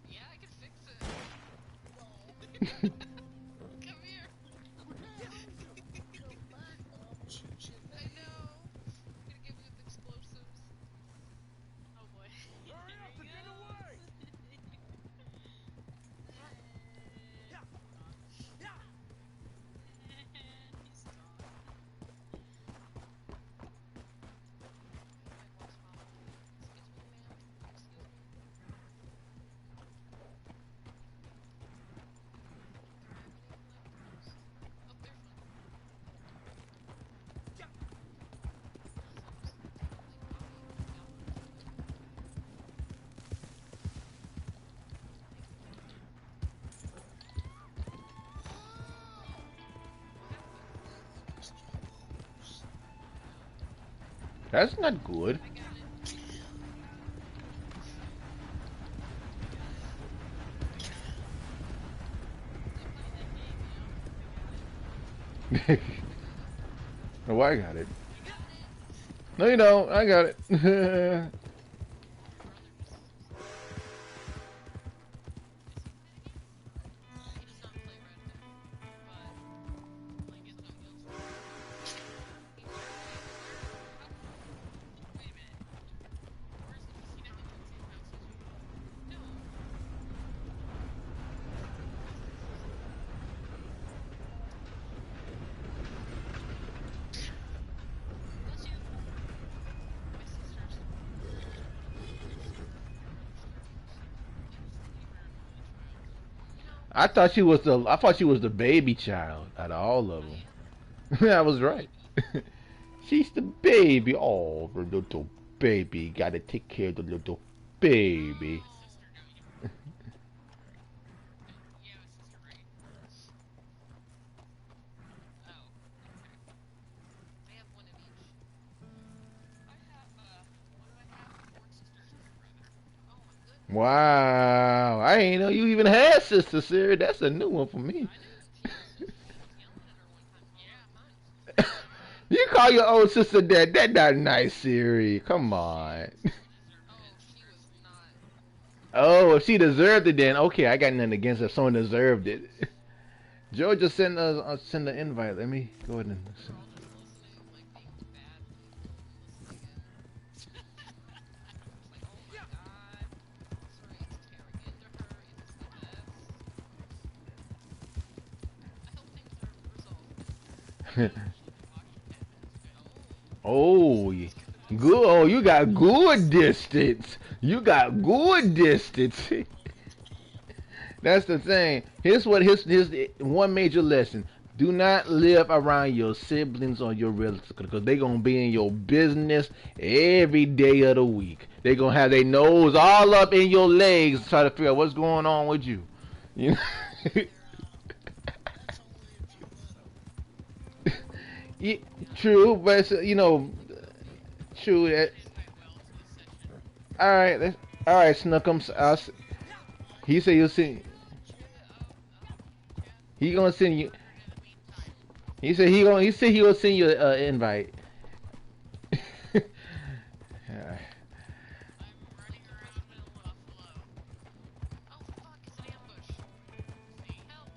Yeah, I can fix it. Come here. I know. I'm gonna give you the explosives. Oh boy. Hurry up and get away! He's gone. Excuse me, ma'am. Excuse me. Oh, they're fine. That's not good. I got it. No, I got it. No, you don't. I got it. He does not play Red Dead, but like, it's no else. Wait a minute. Where's the casino in the same house as you? No. Bless you. My sister's. I thought she was the baby child out of all of them. I was right. She's the baby. Oh, the little baby. Gotta take care of the little baby. Yeah, my sister, right? Oh, okay. I have one of each. I have, what do I have? Four sisters and a brother. Oh my goodness. Wow. I ain't know you even had sister, Sarah. That's a new one for me. I knew it was Tia. She was yelling at her one time. Yeah, mine. You call your old sister that? That not nice, Siri. Come on. Oh, she was not. Oh, if she deserved it, then okay, I got nothing against her. If someone deserved it. Georgia send send the invite. Let me go ahead and We're send. all just listening, like being bad people and listening in. It's like, oh my god. Sorry, it's tearing into her. It's the best. I hope things are resolved. Oh, good. Oh, you got good distance. You got good distance. That's the thing. Here's his one major lesson. Do not live around your siblings or your relatives because they gonna be in your business every day of the week. They gonna have their nose all up in your legs to try to figure out what's going on with you. You know? Yeah, true, but it's, true. All right, all right, Snookums. He said you'll send. He gonna send you. He said he will send you an invite. Alright. I'm running around middle of a flow. Oh fuck, it's an ambush. See, help.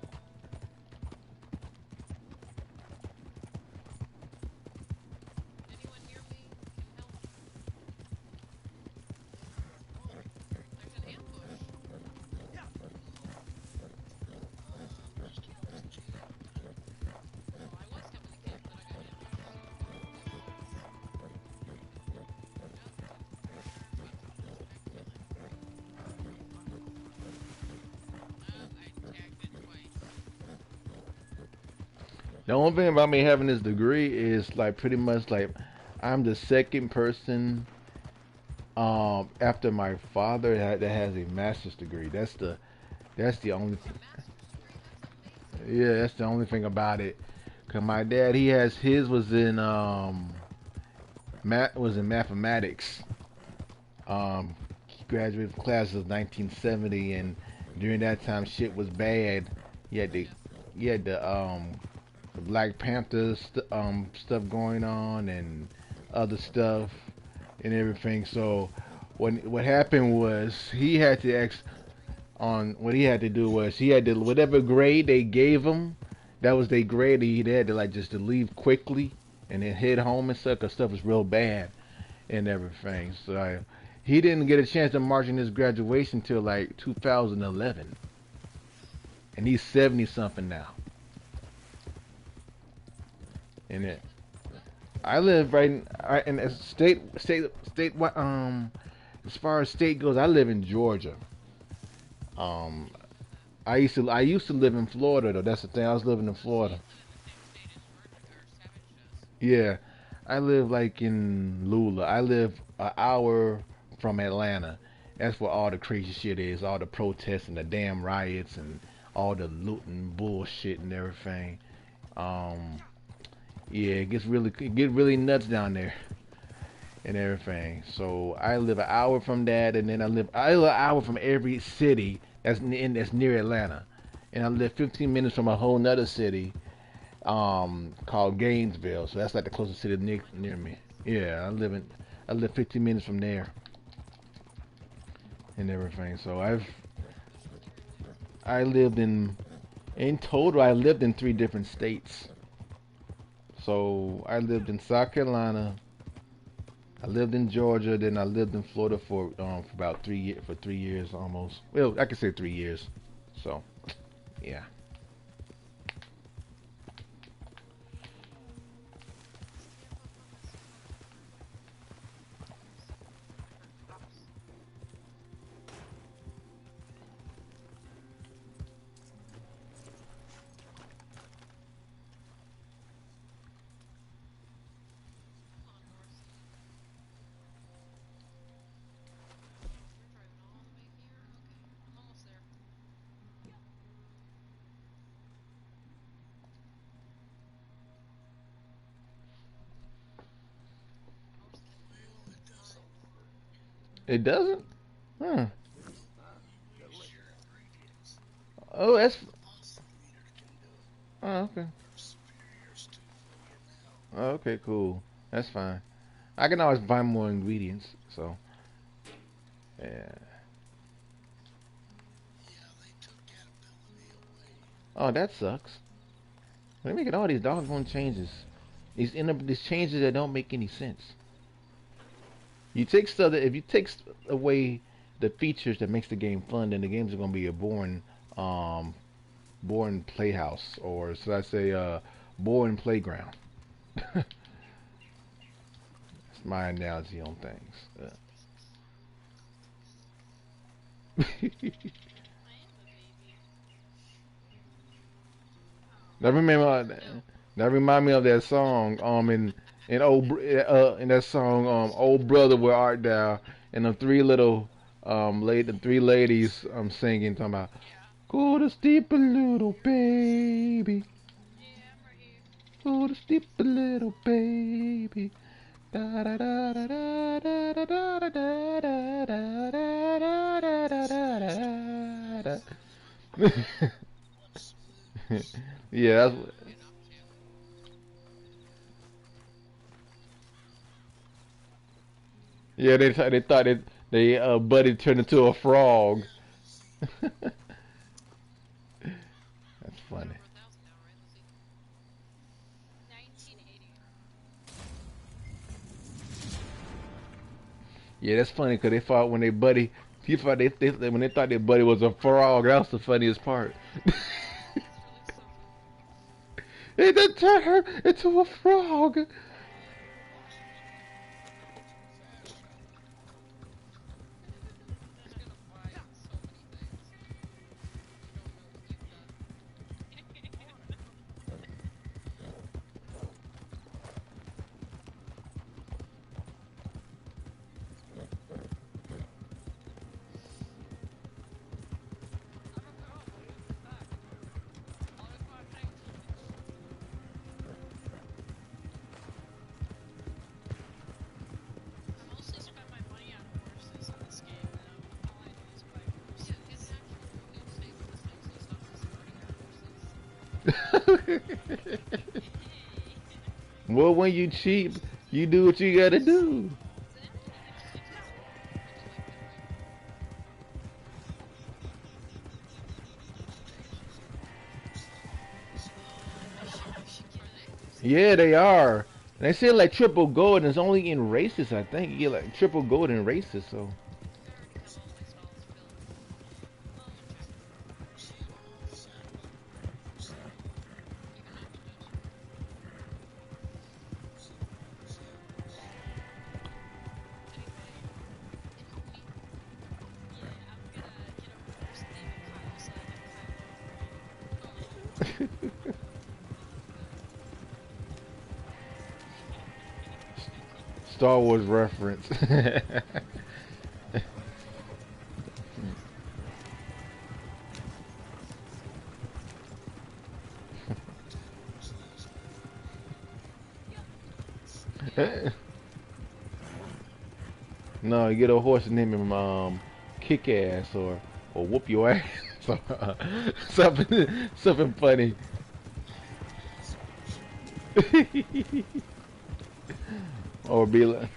The only thing about me having this degree is like pretty much like I'm the second person after my father that has a master's degree. That's the only yeah, that's the only thing about it. Cause my dad he has his was in mathematics. He graduated from class of 1970, and during that time shit was bad. He had the Black Panthers stuff going on and other stuff and everything. So what happened was he had to what he had to do was he had to whatever grade they gave him, that was their grade. He had to like just to leave quickly and then head home and stuff because stuff was real bad and everything. So he didn't get a chance to march in his graduation till like 2011, and he's 70 something now. And it, I live in a state. As far as state goes, I live in Georgia. Um, I used to live in Florida though. That's the thing. I was living in Florida. Yeah, I live like in Lula. I live an hour from Atlanta. That's where all the crazy shit is. All the protests and the damn riots and all the looting bullshit and everything. Um, yeah, it get really nuts down there and everything. So I live an hour from that, and then I live an hour from every city that's near Atlanta, and I live 15 minutes from a whole nother city called Gainesville. So that's like the closest city near me. Yeah, I live 15 minutes from there and everything. So I lived in total I lived in 3 different states. So I lived in South Carolina, I lived in Georgia, then I lived in Florida for about 3 years, for 3 years almost. Well, I could say 3 years. So yeah. It doesn't? Huh. Oh, that's. Oh, okay. Oh, okay, cool. That's fine. I can always buy more ingredients. So, yeah. Oh, that sucks. They're making all these doggone changes. These changes that don't make any sense. You take stuff that if you take away the features that makes the game fun, then the games are gonna be a um, boring playhouse, or should I say, boring playground. That's my analogy on things. That remember that remind me of that song in that song old brother where art thou, and the three ladies singing talking about go to sleep a little baby, go to sleep a little baby. Da da da da da da da da da da da da da da da da. Yeah, yeah. They thought they Buddy turned into a frog. That's funny. Yeah, that's funny because they thought when they Buddy, he thought when they thought their Buddy was a frog. That was the funniest part. He done turned her into a frog. Well, when you cheap, you do what you gotta do. Yeah, they are. And they say like triple gold, and it's only in races. I think you get like triple gold in races. So Star Wars reference. No, you get a horse and name him Kick Ass or Whoop Your Ass. So, something funny. Or be like,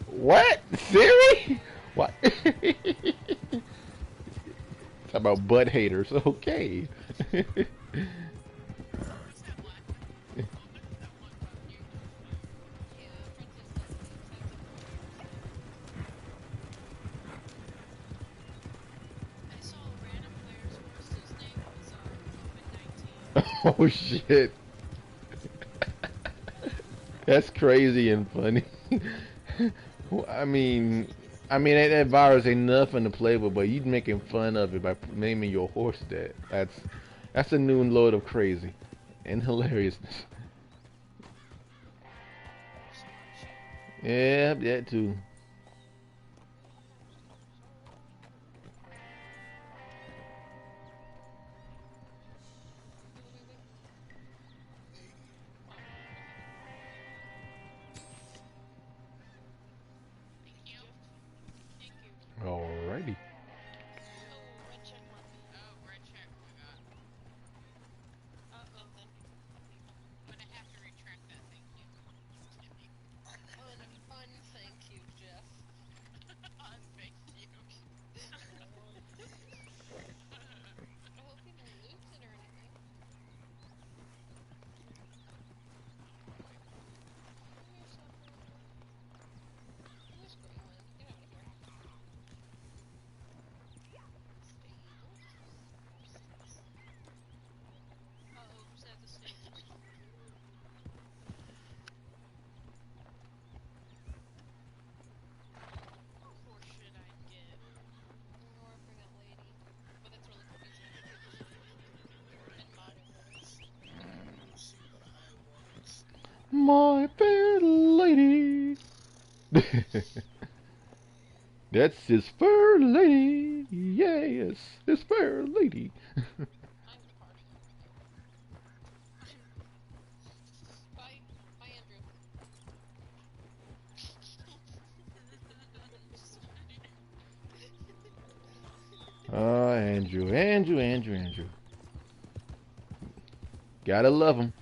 what? Siri? What? Talk about butt haters. Okay. Oh shit. That's crazy and funny. Well, that virus ain't nothing to play with, but you making fun of it by naming your horse that. That's a new load of crazy and hilariousness. Yeah, that too. Alrighty. My fair lady. That's his fair lady. Yes, his fair lady. Andrew. Gotta love him.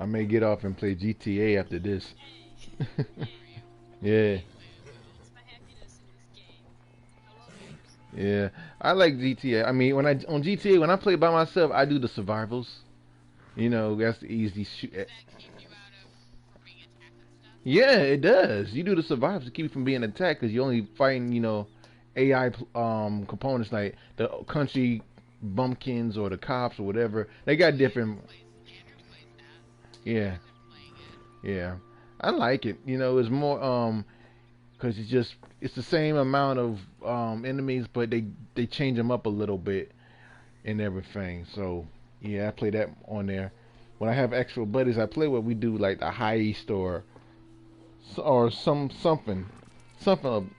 I may get off and play GTA after this. Yeah. Yeah. I like GTA. I mean, on GTA when I play by myself, I do the survivals. You know, that's the easy shoot. Yeah, it does. You do the survivals to keep you from being attacked because you're only fighting, AI components like the country bumpkins or the cops or whatever. They got different. Yeah, yeah. I like it. It's more. because it's the same amount of enemies, but they change them up a little bit and everything. So yeah, I play that on there. When I have extra buddies I play with, we do like the heist or something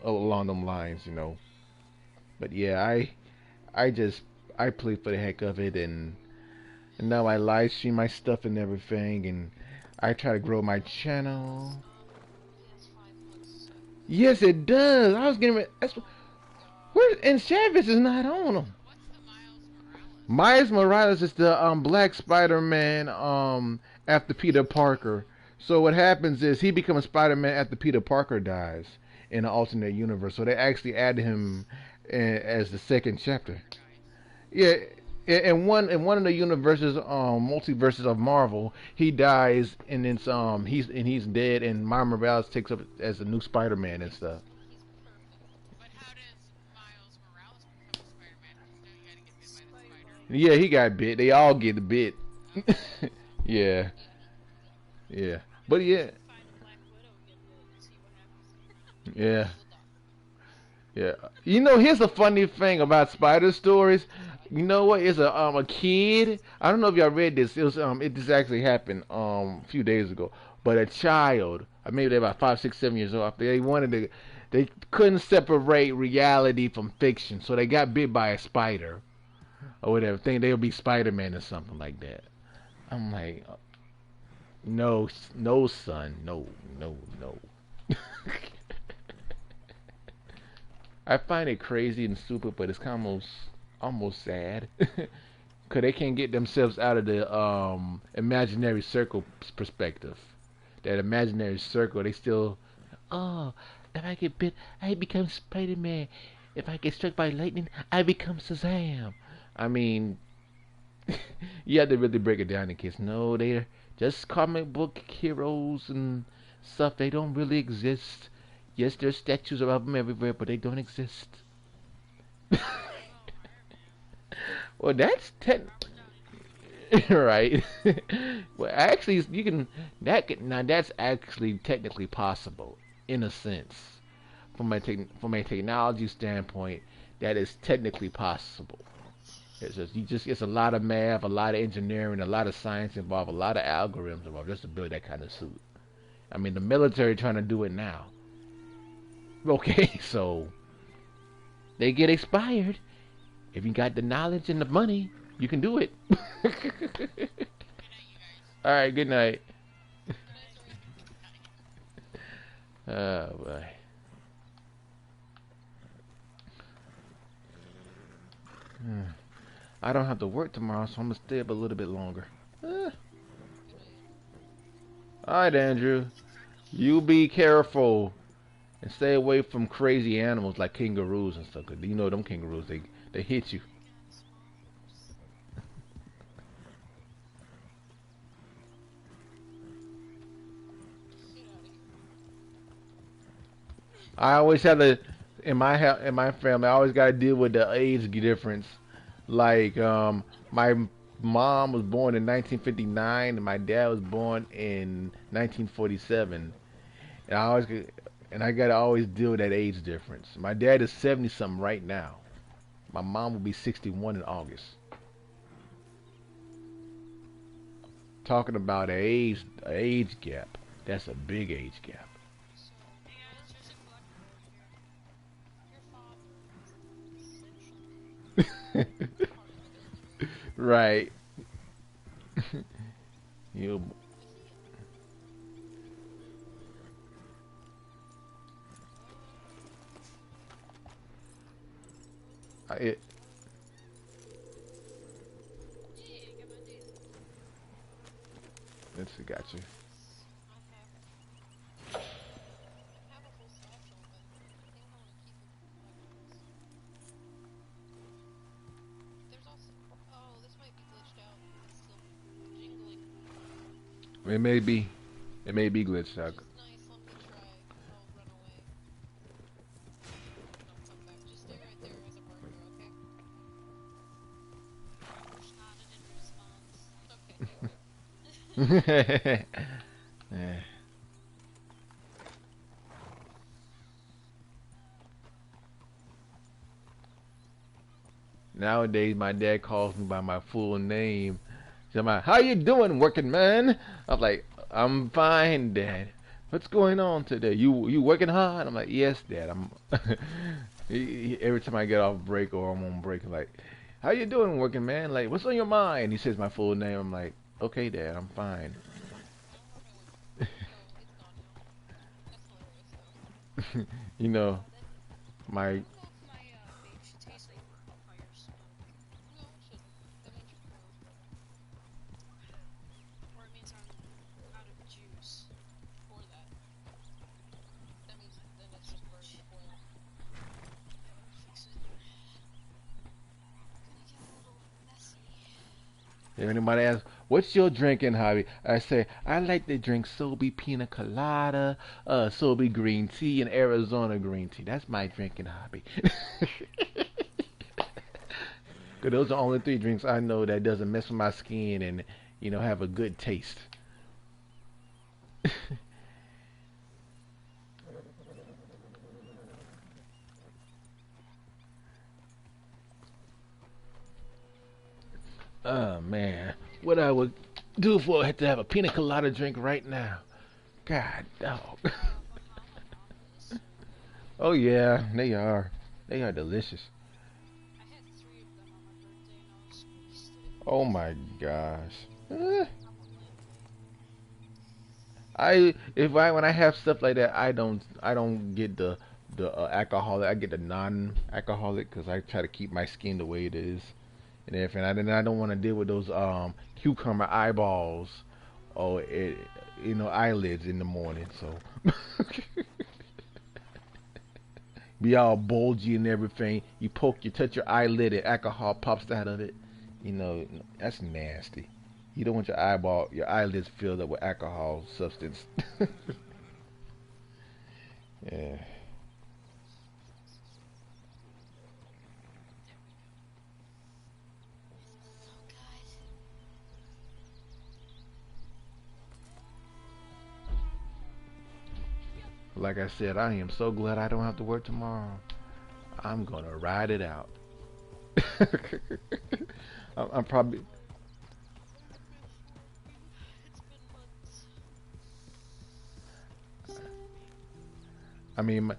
along them lines, you know. But yeah, I just I play for the heck of it, and now I live stream my stuff and everything, and I try to grow my channel. PS5 looks so Yes, it does. I was getting ready. Where and Chavez is not on them. What's the Miles Morales? Miles Morales is the Black Spider-Man after Peter Parker. So what happens is he becomes Spider-Man after Peter Parker dies in an alternate universe. So they actually add him as the second chapter. Yeah, in one of the universes, multiverses of Marvel, he dies and it's he's dead, and Miles Morales takes up as the new Spider-Man and stuff. But how does Miles Morales become Spider-Man? Because now you gotta get bit by the spider. Yeah, he got bit. They all get bit. Yeah, yeah, but yeah, find Black Widow again and see what happens. yeah. Yeah, you know, here's a funny thing about spider stories. You know what? It's a kid. I don't know if y'all read this. It was this actually happened a few days ago. But a child, maybe they're about 5, 6, 7 years old. They couldn't separate reality from fiction, so they got bit by a spider or whatever. Think they'll be Spider-Man or something like that. I'm like, no, no, son, no, no, no. I find it crazy and stupid, but it's kind of almost sad, cause they can't get themselves out of the imaginary circle perspective. That imaginary circle, they still, oh, if I get bit, I become Spider-Man. If I get struck by lightning, I become Shazam. I mean, you have to really break it down in case. No, they're just comic book heroes and stuff. They don't really exist. Yes, there's statues of them everywhere, but they don't exist. Well, that's right. Well, actually, now that's actually technically possible in a sense. From a technology standpoint, that is technically possible. It's a lot of math, a lot of engineering, a lot of science involved, a lot of algorithms involved just to build that kind of suit. I mean, the military trying to do it now. Okay, so they get expired. If you got the knowledge and the money, you can do it. All right, good night. Oh boy. I don't have to work tomorrow, so I'm gonna stay up a little bit longer. All right, Andrew. You be careful. And stay away from crazy animals like kangaroos and stuff. Cause you know them kangaroos, they hit you. I always have to in my family. I always got to deal with the age difference. Like my mom was born in 1959 and my dad was born in 1947. And I gotta always deal with that age difference. My dad is 70 something right now. My mom will be 61 in August. Talking about a age gap. That's a big age gap. Hey guys, there's a collector here. Your father is essentially Right. You. It, Hey, I got my data. let's see, got you. I have a full satchel, but I think I want to keep it for collectibles. There's also, oh, this might be glitched out. It's still jingling. It may be glitched out. It's nice, let me try. I'll run away. And I'll come back. Just stay right there as a marker, okay? Bush nodded in response. Okay. Yeah. Nowadays, my dad calls me by my full name. He's like, "How you doing, working man?" I'm like, "I'm fine, Dad. What's going on today? You working hard?" I'm like, "Yes, Dad. I'm." Every time I get off break or I'm on break, I'm like, "How you doing, working man? Like, what's on your mind?" He says my full name. I'm like, "Okay, Dad. I'm fine." You know, my if anybody asks, "What's your drinking hobby?" I say, "I like to drink Sobe Pina Colada, Sobe green tea, and Arizona green tea. That's my drinking hobby." Cause those are the only three drinks I know that doesn't mess with my skin and have a good taste. Oh man, what I would do if I had to have a pina colada drink right now? God, dog. Oh yeah, they are. They are delicious. Oh my gosh. When I have stuff like that, I don't get the alcoholic. I get the non-alcoholic because I try to keep my skin the way it is and everything. I don't want to deal with those cucumber eyeballs or eyelids in the morning. So be all bulgy and everything. You touch your eyelid, and alcohol pops out of it. That's nasty. You don't want your eyelids filled up with alcohol substance. Yeah. Like I said, I am so glad I don't have to work tomorrow. I'm gonna ride it out. I'm probably. I mean,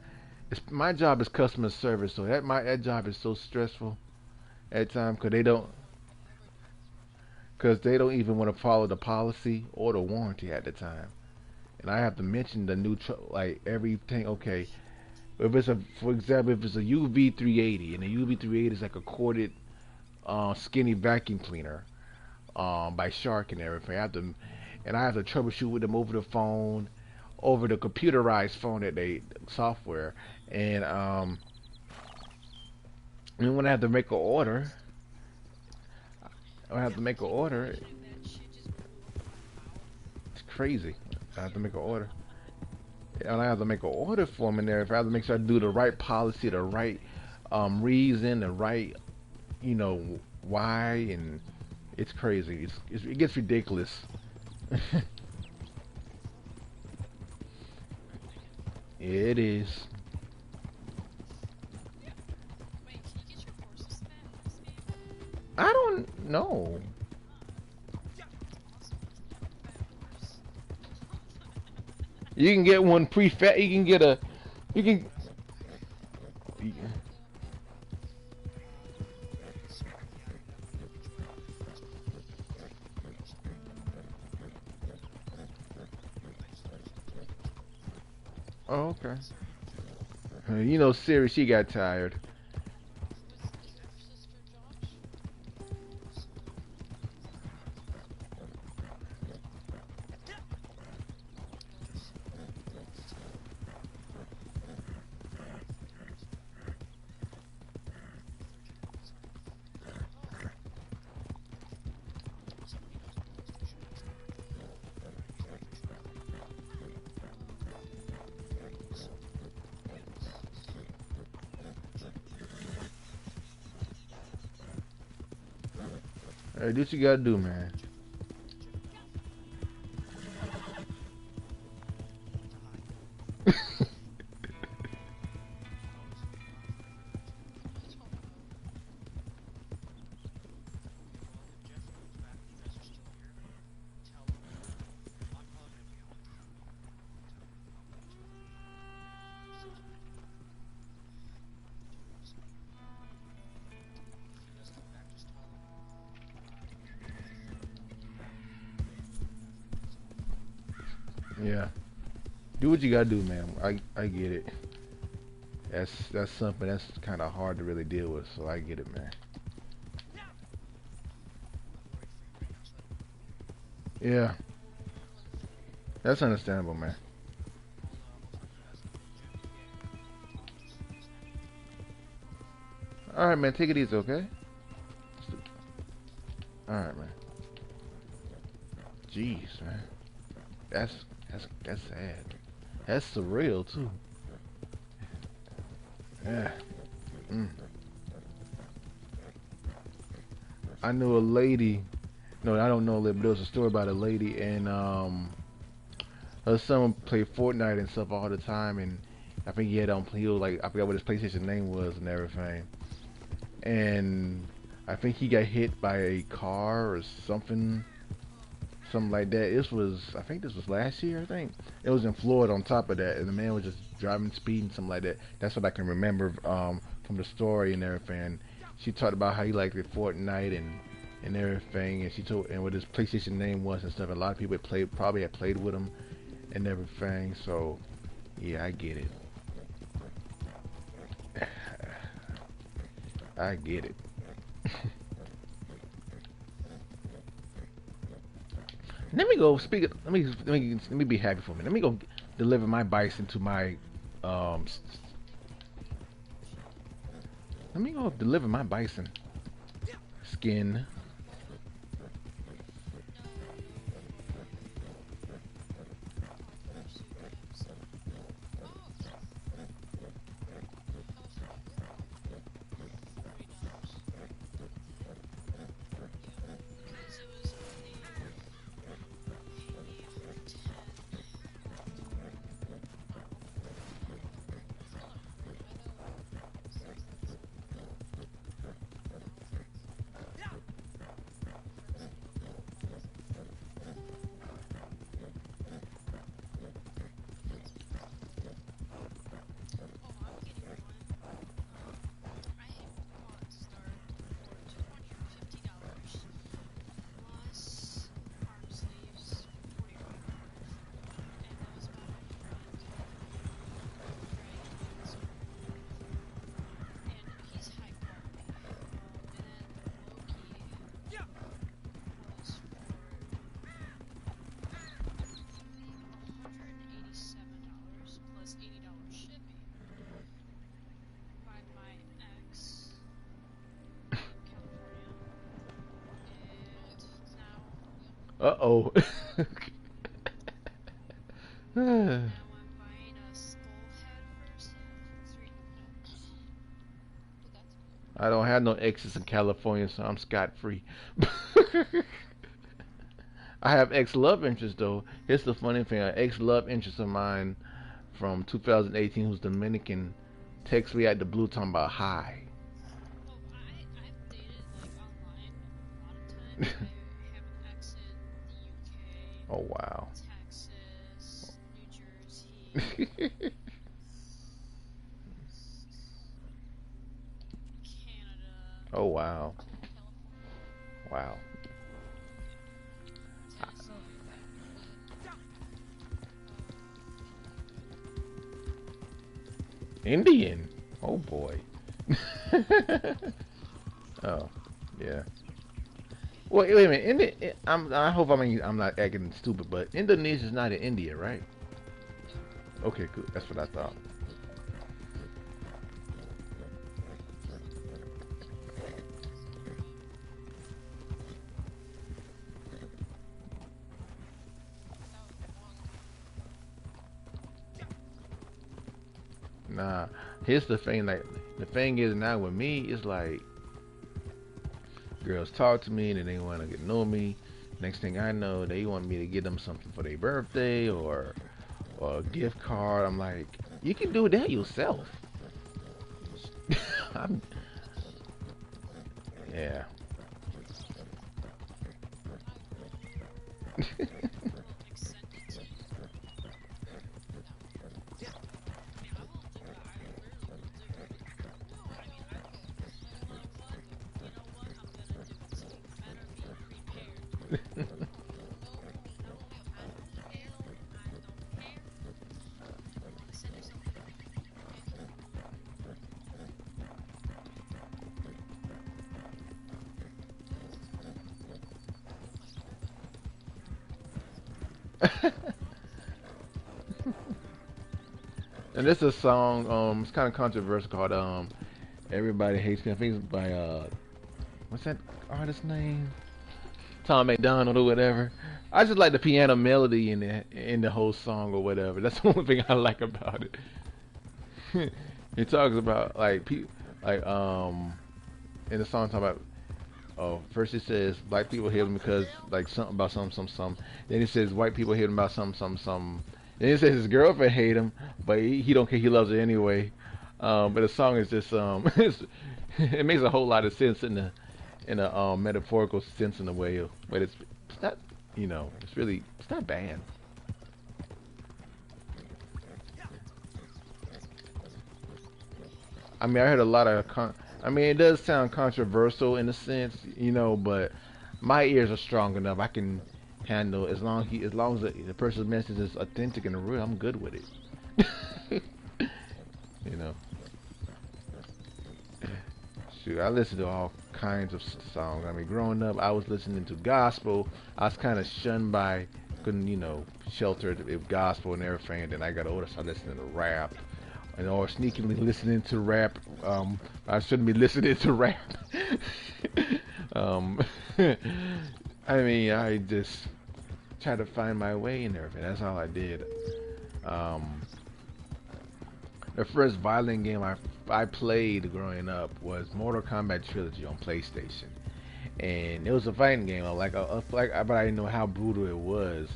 my job is customer service, so that job is so stressful at times because they don't even want to follow the policy or the warranty at the time, and I have to mention the new like everything. Okay, if it's for example, if it's a UV380 and the UV380 is like a corded, skinny vacuum cleaner, by Shark and everything, I have to troubleshoot with them over the phone, over the computerized phone that they software, and and when I have to make an order, I have to make an order. It's crazy. I have to make an order, and I have to make an order for them in there. If I have to make sure I do the right policy, the right reason, the right why, and it's crazy. It gets ridiculous. It is. I don't know. You can get one pre-fat. You can get a. You can. Oh, okay. Siri, she got tired. Hey, do what you gotta do, man. Yeah. Do what you gotta do, man. I get it. That's something that's kind of hard to really deal with. So I get it, man. Yeah. That's understandable, man. All right, man. Take it easy, okay? All right, man. Jeez, man. That's sad. That's surreal too. Yeah. Mm. I knew a lady. No, I don't know a lady, but there was a story about a lady, and her son played Fortnite and stuff all the time, and I think he was like, I forgot what his PlayStation name was and everything, and I think he got hit by a car or something like that. I think this was last year. I think it was in Florida. On top of that, and the man was just driving, speeding, something like that. That's what I can remember from the story and everything. She talked about how he liked the Fortnite and everything, and she told and what his PlayStation name was and stuff. And a lot of people probably had played with him and everything. So yeah, I get it. I get it. Let me go speak. Let me be happy for me. Let me go deliver my bison to my let me go deliver my bison skin. Uh-oh. I don't have no exes in California, so I'm scot-free. I have ex-love interest though. Here's the funny thing: an ex-love interest of mine from 2018, who's Dominican, texts me at the blue talking about hi. Oh wow. Oh wow. Wow. Indian. Oh boy. Oh yeah. Wait a minute. I hope I'm not acting stupid, but Indonesia's not in India, right? Okay, good. That's what I thought. Nah, here's the thing. Like the thing is now with me, it's like girls talk to me and they want to get to know me. Next thing I know, they want me to get them something for their birthday or a gift card. I'm like, you can do that yourself. I'm, yeah. And this is a song. It's kind of controversial called "Everybody Hates Me." I think it's by what's that artist's name? Tom McDonald or whatever. I just like the piano melody in the whole song or whatever. That's the only thing I like about it. He talks about like in the song talking about first he says black people hate him because like something about some. Then he says white people hate him about some. Then he says his girlfriend hate him, but he don't care. He loves her anyway. But the song is just it makes a whole lot of sense in a metaphorical sense in a way, but it's not, it's not bad. I mean, I heard a lot of I mean, it does sound controversial in a sense, but my ears are strong enough. I can handle as long as the person's message is authentic and real. I'm good with it. you know. Shoot, I listen to all kinds of songs. I mean, growing up, I was listening to gospel. I was kind of shunned by, couldn't, sheltered with gospel and everything. And then I got older, so I listening to rap. And or sneakily listening to rap. I shouldn't be listening to rap. I mean, I just try to find my way in everything. That's all I did. The first violent game I played growing up was Mortal Kombat Trilogy on PlayStation, and it was a fighting game. But I didn't know how brutal it was.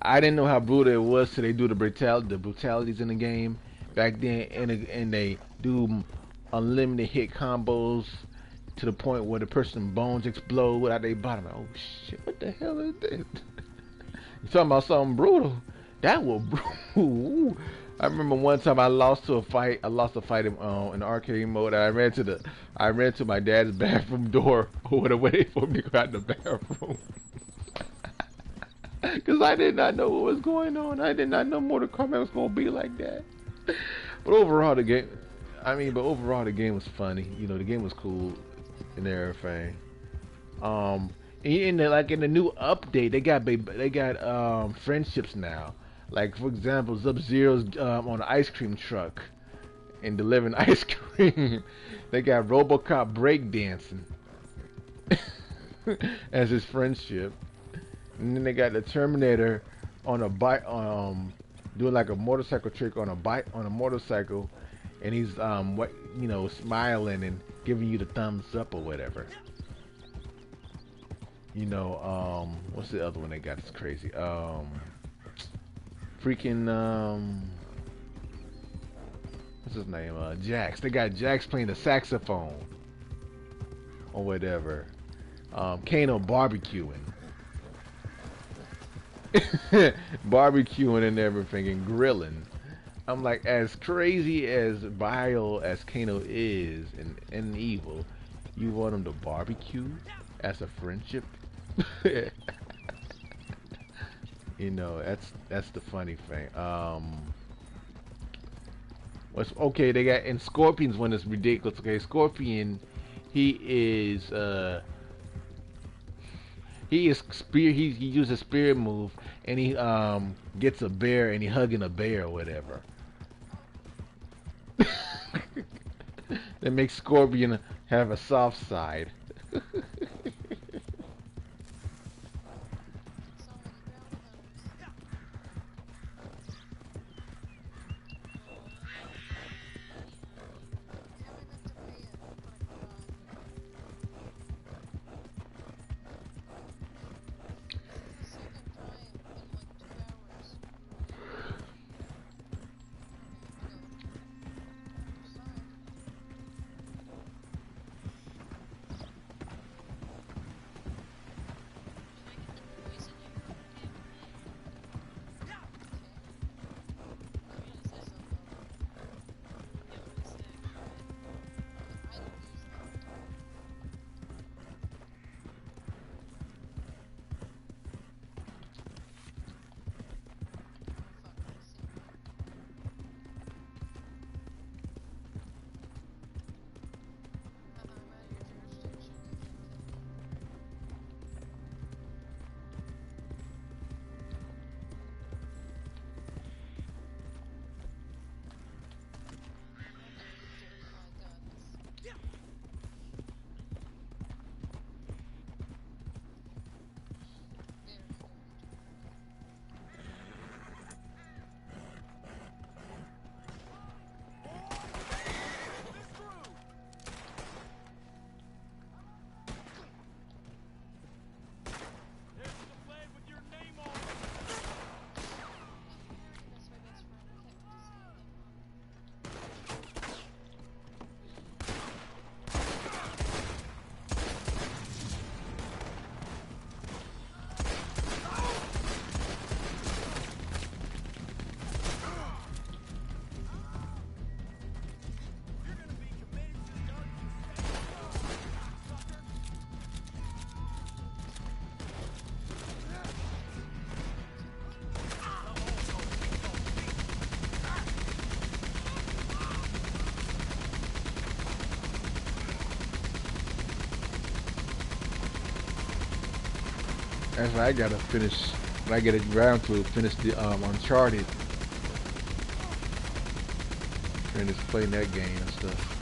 I didn't know how brutal it was till they do the brutalities in the game back then, and they do unlimited hit combos to the point where the person's bones explode out their bottom. Like, oh shit, what the hell is this? You talking about something brutal? That was brutal. I remember one time I lost a fight in arcade mode. And I ran to my dad's bathroom door or waiting for me to go out the bathroom. Cause I did not know what was going on. I did not know Mortal Kombat was gonna be like that. But overall the game was funny. The game was cool and everything. In the new update, they got friendships now. Like for example, Sub-Zero's on an ice cream truck and delivering ice cream. They got RoboCop breakdancing as his friendship, and then they got the Terminator on a bike, doing like a motorcycle trick on a motorcycle, and he's smiling and giving you the thumbs up or whatever. What's the other one they got? It's crazy. What's his name? Jax. They got Jax playing the saxophone or whatever. Kano barbecuing. Barbecuing and everything and grilling. I'm like, as crazy as vile as Kano is and evil, you want him to barbecue as a friendship? That's the funny thing. What's okay? They got and Scorpion's one is ridiculous. Okay, Scorpion, he uses a spirit move, and he gets a bear and he hugging a bear or whatever. That makes Scorpion have a soft side. That's why I gotta finish. When I get around to it, finish the Uncharted. Finish playing that game and stuff.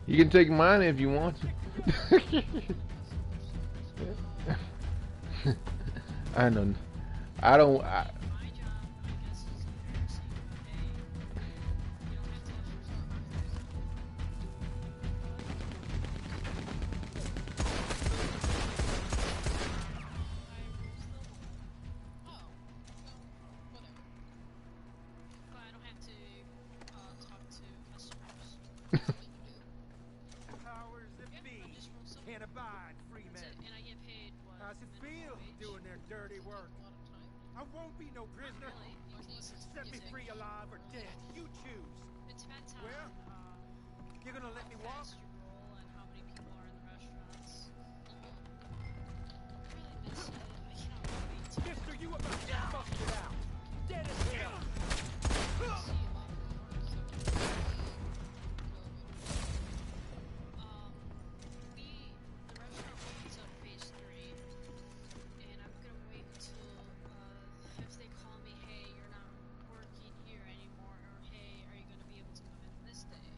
You can take mine if you want to. I know. I don't. My job, I guess, is embarrassing. Hey, you don't have to. Oh, so whatever. But I don't have to talk to customers. That's what you do. Powers that Yeah, be I just roll some. can't abide free That's men. it, and I get paid what? How's it feel minimum wage? doing their dirty work? A lot of time. I won't be no prisoner. Really, these days Set me music. free alive or dead. You choose. It depends on Well, You're gonna let me how walk? fast you roll and how many people are in the restaurants. I really miss it. I cannot wait to Mister, you about to get busted out. Dead as hell. see a lot more. The restaurant opens up phase 3, and I'm gonna wait until if they call me, hey, you're not working here anymore, or hey, are you gonna be able to come in this day?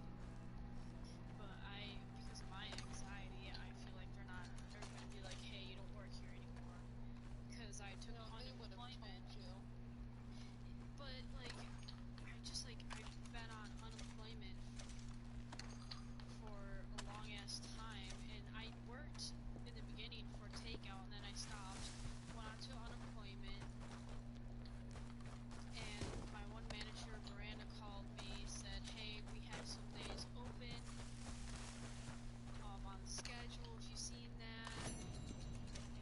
But because of my anxiety, I feel like they're gonna be like, hey, you don't work here anymore, because I took unemployment. But like, I've been on unemployment for a long ass time, and I worked in the beginning for takeout, and then I stopped, went on to unemployment, and my one manager, Miranda, called me, said, hey, we have some days open on the schedule, if you've seen that,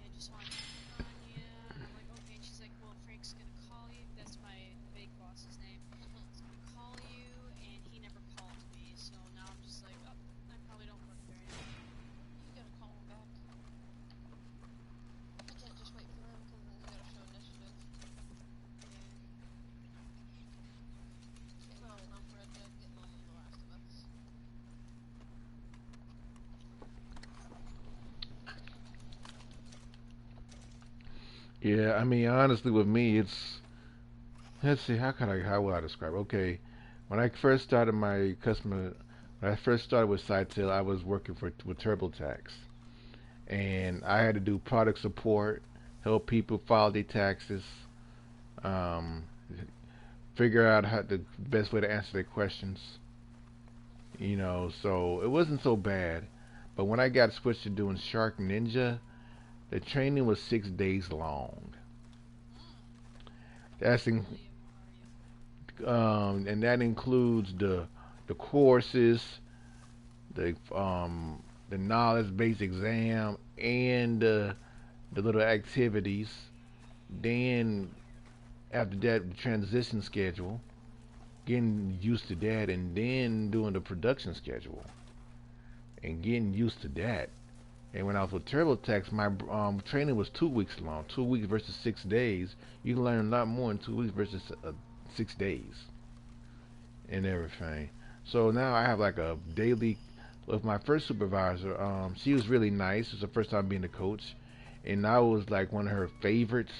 and just wanted to check on you, and I'm like, okay, and she's like, well, Frank's gonna call you, that's my big boss's name, he's gonna call you, and he never called me, so now I'm just like, oh, I probably don't work there anymore. You gotta call him back. I can't just wait for him, because then you gotta show initiative. Yeah. Well, enough Red Dead getting on The Last of Us. Yeah, I mean, honestly, with me, it's. Let's see, how will I describe? Okay, when I first started my customer, when I first started with Sitel, I was working with TurboTax, and I had to do product support, help people file their taxes, um, figure out how the best way to answer their questions. So it wasn't so bad. But when I got switched to doing Shark Ninja, the training was 6 days long. That's in, and that includes the courses, the knowledge based exam, and the little activities. Then after that, the transition schedule, getting used to that, and then doing the production schedule and getting used to that. And when I was with TurboTax, my training was 2 weeks long. 2 weeks versus 6 days. You can learn a lot more in 2 weeks versus 6 days and everything. So now I have like a daily. With my first supervisor, she was really nice. It was the first time being a coach, and I was like one of her favorites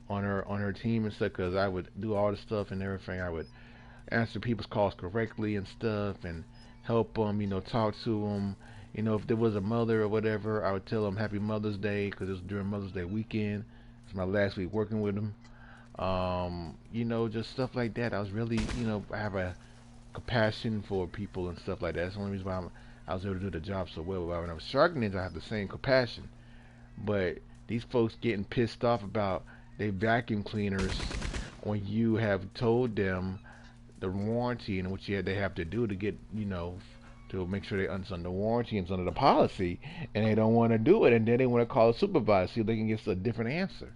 on her team and stuff because I would do all the stuff and everything. I would answer people's calls correctly and stuff, and help them, talk to them. If there was a mother or whatever, I would tell them Happy Mother's Day because it was during Mother's Day weekend. It's my last week working with them. Just stuff like that. I was really, I have a compassion for people and stuff like that. That's the only reason why I was able to do the job so well. When I was Shark Ninja, I have the same compassion. But these folks getting pissed off about their vacuum cleaners when you have told them the warranty and what they have to do to get, to make sure they're under warranty and under the policy, and they don't want to do it, and then they want to call a supervisor so they can get a different answer.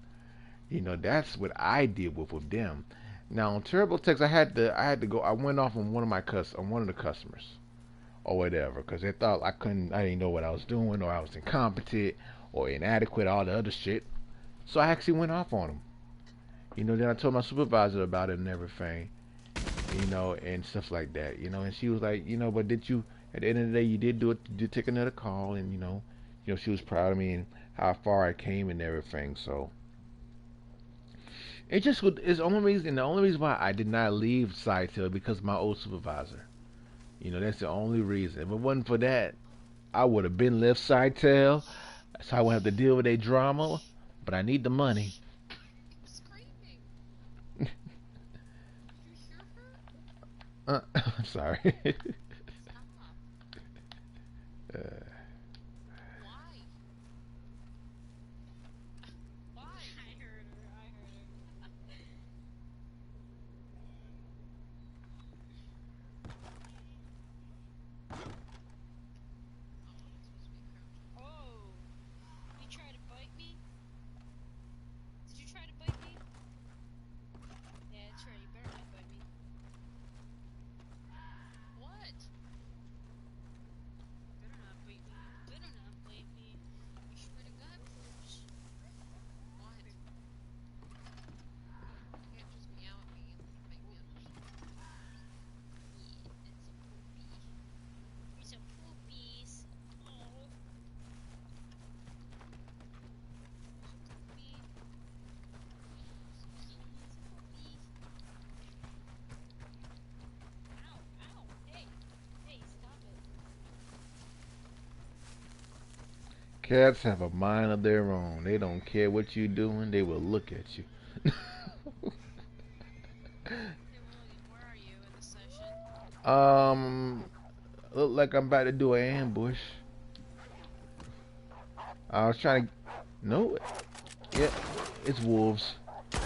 That's what I deal with them. Now on TurboTax, I had to go. I went off on one of the customers, or whatever, because they thought I didn't know what I was doing, or I was incompetent, or inadequate, all the other shit. So I actually went off on them. Then I told my supervisor about it and everything, and stuff like that, and she was like, but did you, at the end of the day, you did do it, you did take another call, and, she was proud of me and how far I came and everything, so. It just is the only reason why I did not leave Sidetel because of my old supervisor. That's the only reason. If it wasn't for that, I would have been left Sidetel, so I wouldn't have to deal with a drama, but I need the money. Screaming. You hear her? I'm sorry. Stop. Why? Why? I heard her. Oh, you tried to bite me? Did you try to bite me? Yeah, that's right. You better not bite me. What? Better not bite me. Better not bite me. You swear to God, Bruce. What? You can't just meow at me and make me understand. It's a poopies. Oh. Ow, ow, hey, stop it. Cats have a mind of their own. They don't care what you're doing. They will look at you. Hey, William, where are you in the session? Look like I'm about to do an ambush. I was trying to. No. Yeah, it's wolves. Where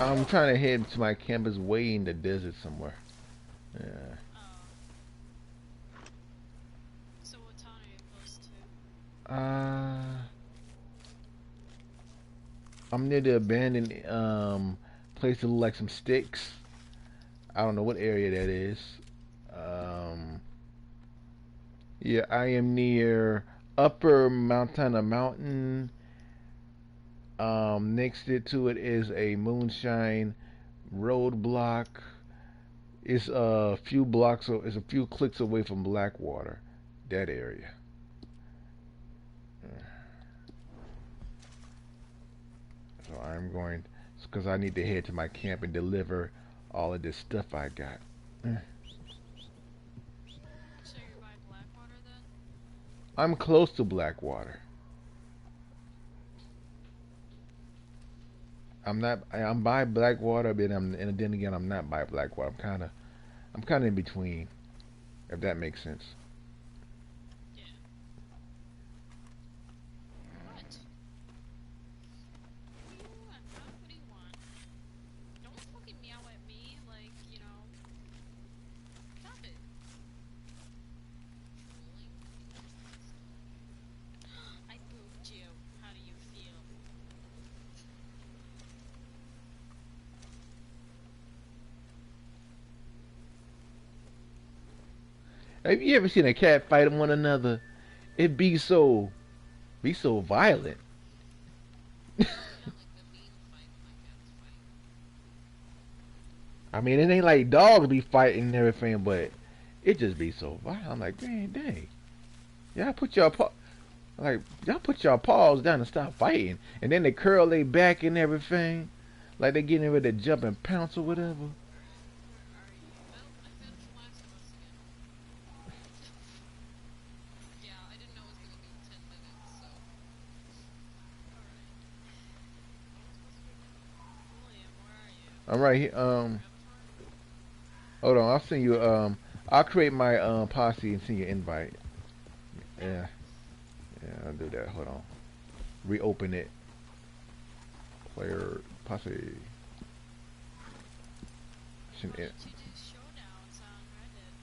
are you? I'm trying to head to my campus way in the desert somewhere. Yeah. Oh. So what town are you close to? I'm near the abandoned place that look like some sticks. I don't know what area that is. Yeah, I am near Upper Montana Mountain. Next to it is a moonshine roadblock. It's a few blocks, it's a few clicks away from Blackwater, that area. So I'm going, because I need to head to my camp and deliver all of this stuff I got. So you're by Blackwater then? I'm close to Blackwater. I'm by Blackwater, but and then again, I'm not by Blackwater. I'm kind of in between, if that makes sense. Yeah. What? Have you ever seen a cat fight one another? It be so violent. I mean, it ain't like dogs be fighting and everything, but it just be so violent. I'm like, dang, dang. Y'all put your y'all put your paws down and stop fighting, and then they curl their back and everything, like they getting ready to jump and pounce or whatever. Yeah, I didn't know it was gonna be 10 minutes, so. Alright. William, where are you? I'm right here. Hold on. I'll send you. I'll create my posse and send you an invite. Yeah, yeah, I'll do that. Hold on. Reopen it. Player posse. Why don't you do showdowns on Reddit?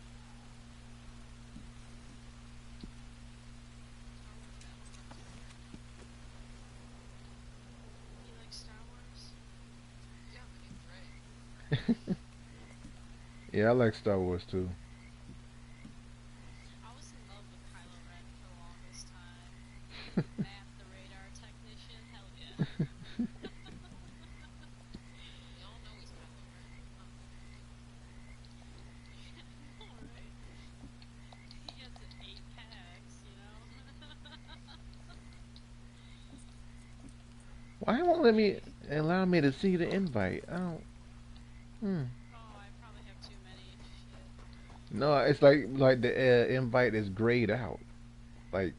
You like Star Wars? Yeah, my name's Ray. Yeah, I like Star Wars too. I was in love with Kylo Ren for the longest time. Matt, the radar technician, hell yeah. Y'all know he's Kylo Ren. Alright. He has an 8 packs, you know? Why won't let me allow me to see the invite? I don't. Hmm. Oh, I probably have too many. Shit. No, it's like the invite is grayed out. Like.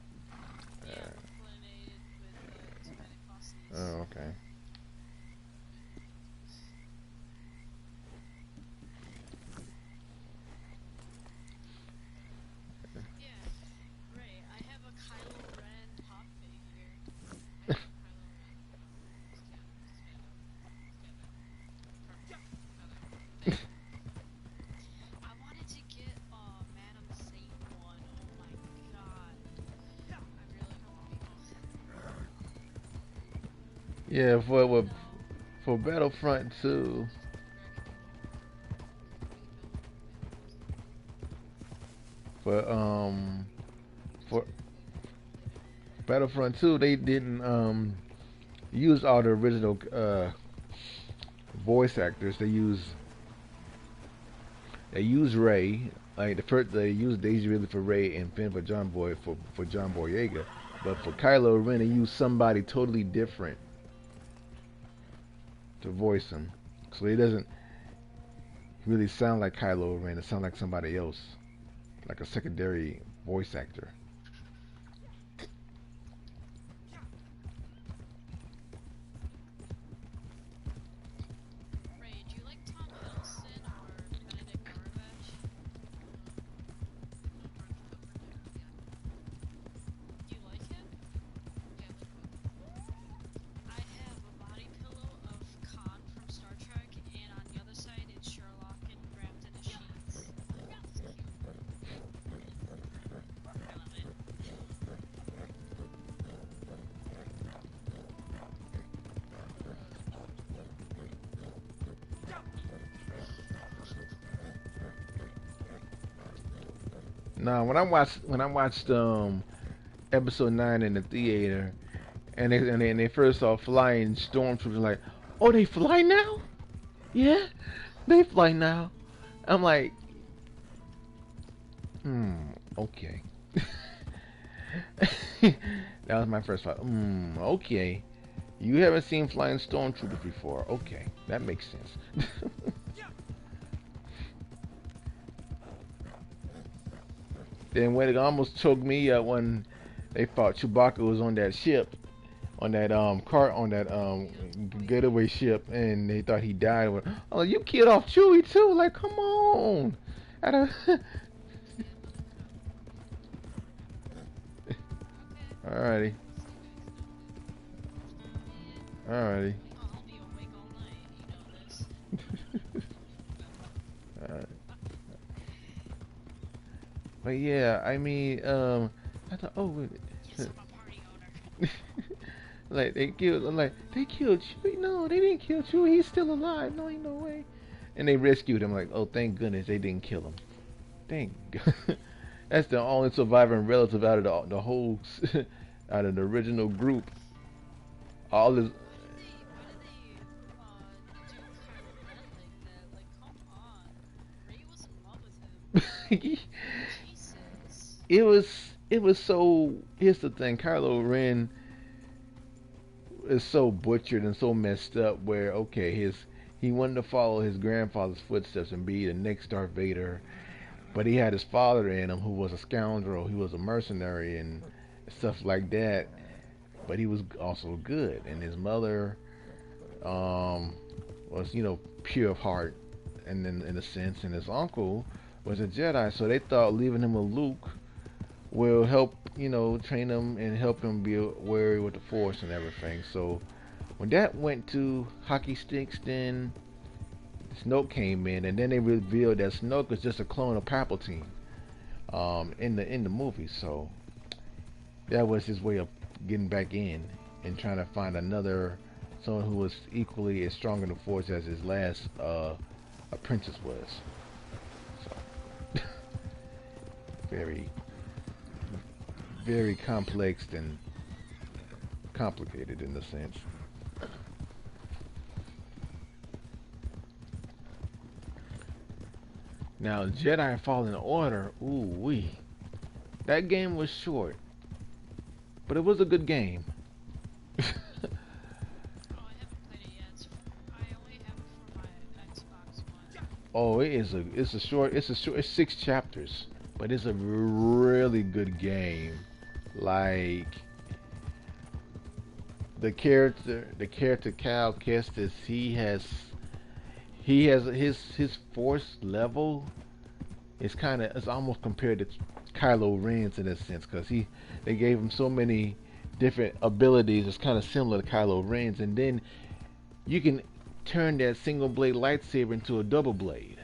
Yeah, chlorinated with too many pussies. Oh, okay. Yeah, Ray, I have a Kylo Ren pop figure. I wanted to get Madam Satan one. Oh my god. I really hope he Yeah, for Battlefront 2. For for Battlefront 2, they didn't use all the original voice actors. They use Ray. Like the first, they used Daisy Ridley for Ray and Finn for John Boyega. But for Kylo Ren, they used somebody totally different to voice him, so he doesn't really sound like Kylo Ren. It sounds like somebody else, like a secondary voice actor. Ray, do you like Tom Hiddleston or Benedict Cumberbatch? You like him? I have a body pillow of Khan from Star Trek, and on the other side it's Sherlock and wrapped in a sheets. I love it. Now, when I watched episode 9 in the theater, and they first saw flying stormtroopers, like, oh, they fly now? Yeah, they fly now. I'm like, okay. That was my first thought. Okay. You haven't seen flying stormtroopers before. Okay, that makes sense. Then when it almost choked me up when they thought Chewbacca was on that ship, on that getaway ship, and they thought he died. Oh, you killed off Chewie too? Like, come on. I don't. Alrighty. Alrighty. I'll be awake all night, you know this. Alright. But yeah, I mean, I thought, oh, wait. Yes, I'm a party owner. Like they killed, I'm like they killed Chewie. No, they didn't kill Chewie. He's still alive. No, ain't no way. And they rescued him. Like, oh, thank goodness they didn't kill him. Thank God. That's the only surviving relative out of the whole out of the original group. All is Why did they do Kylo Ren like that? Like, come on. Rey was in love with him. Jesus. it was so. Here's the thing, Kylo Ren is so butchered and so messed up. Where okay, he wanted to follow his grandfather's footsteps and be the next Darth Vader, but he had his father in him who was a scoundrel. He was a mercenary and stuff like that. But he was also good, and his mother was pure of heart, and in a sense, and his uncle was a Jedi. So they thought leaving him with Luke will help train him and help him be wary with the Force and everything. So when that went to hockey sticks, then Snoke came in, and then they revealed that Snoke was just a clone of Palpatine in the movie. So that was his way of getting back in and trying to find another someone who was equally as strong in the Force as his last apprentice was. So very, very complex and complicated in a sense. Now, Jedi Fallen Order, ooh wee. That game was short, but it was a good game. Oh, I haven't played it yet. I only have it for my Xbox One. Oh, it's 6 chapters, but it's a really good game. Like the character Cal Kestis, he has his force level it's almost compared to Kylo Ren's in a sense, because they gave him so many different abilities. It's kind of similar to Kylo Ren's, and then you can turn that single blade lightsaber into a double blade.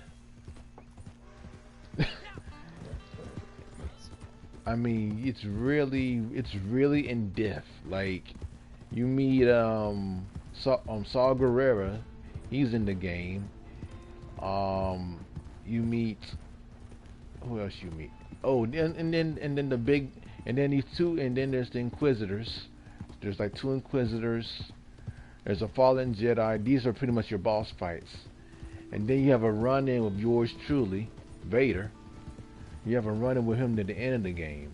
I mean, it's really in depth. Like you meet Saw Gerrera, he's in the game. You meet who else you meet? Oh, and then the big and then these two and then there's the Inquisitors. There's like 2 Inquisitors. There's a fallen Jedi. These are pretty much your boss fights. And then you have a run-in with yours truly, Vader. You have a run-in with him at the end of the game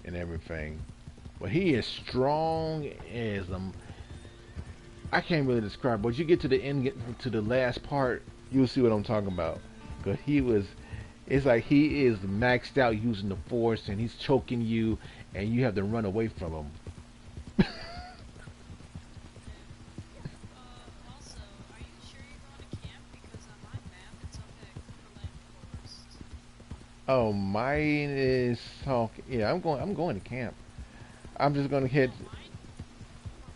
and everything. But he is strong as I can't really describe. But you get to the end, get to the last part, you'll see what I'm talking about. Cause it's like he is maxed out using the Force, and he's choking you, and you have to run away from him. Also, are you sure you're going to camp? Because on my map, it's up at Cumberland Forest. Oh, mine is yeah. I'm going to camp. I'm just gonna hit. For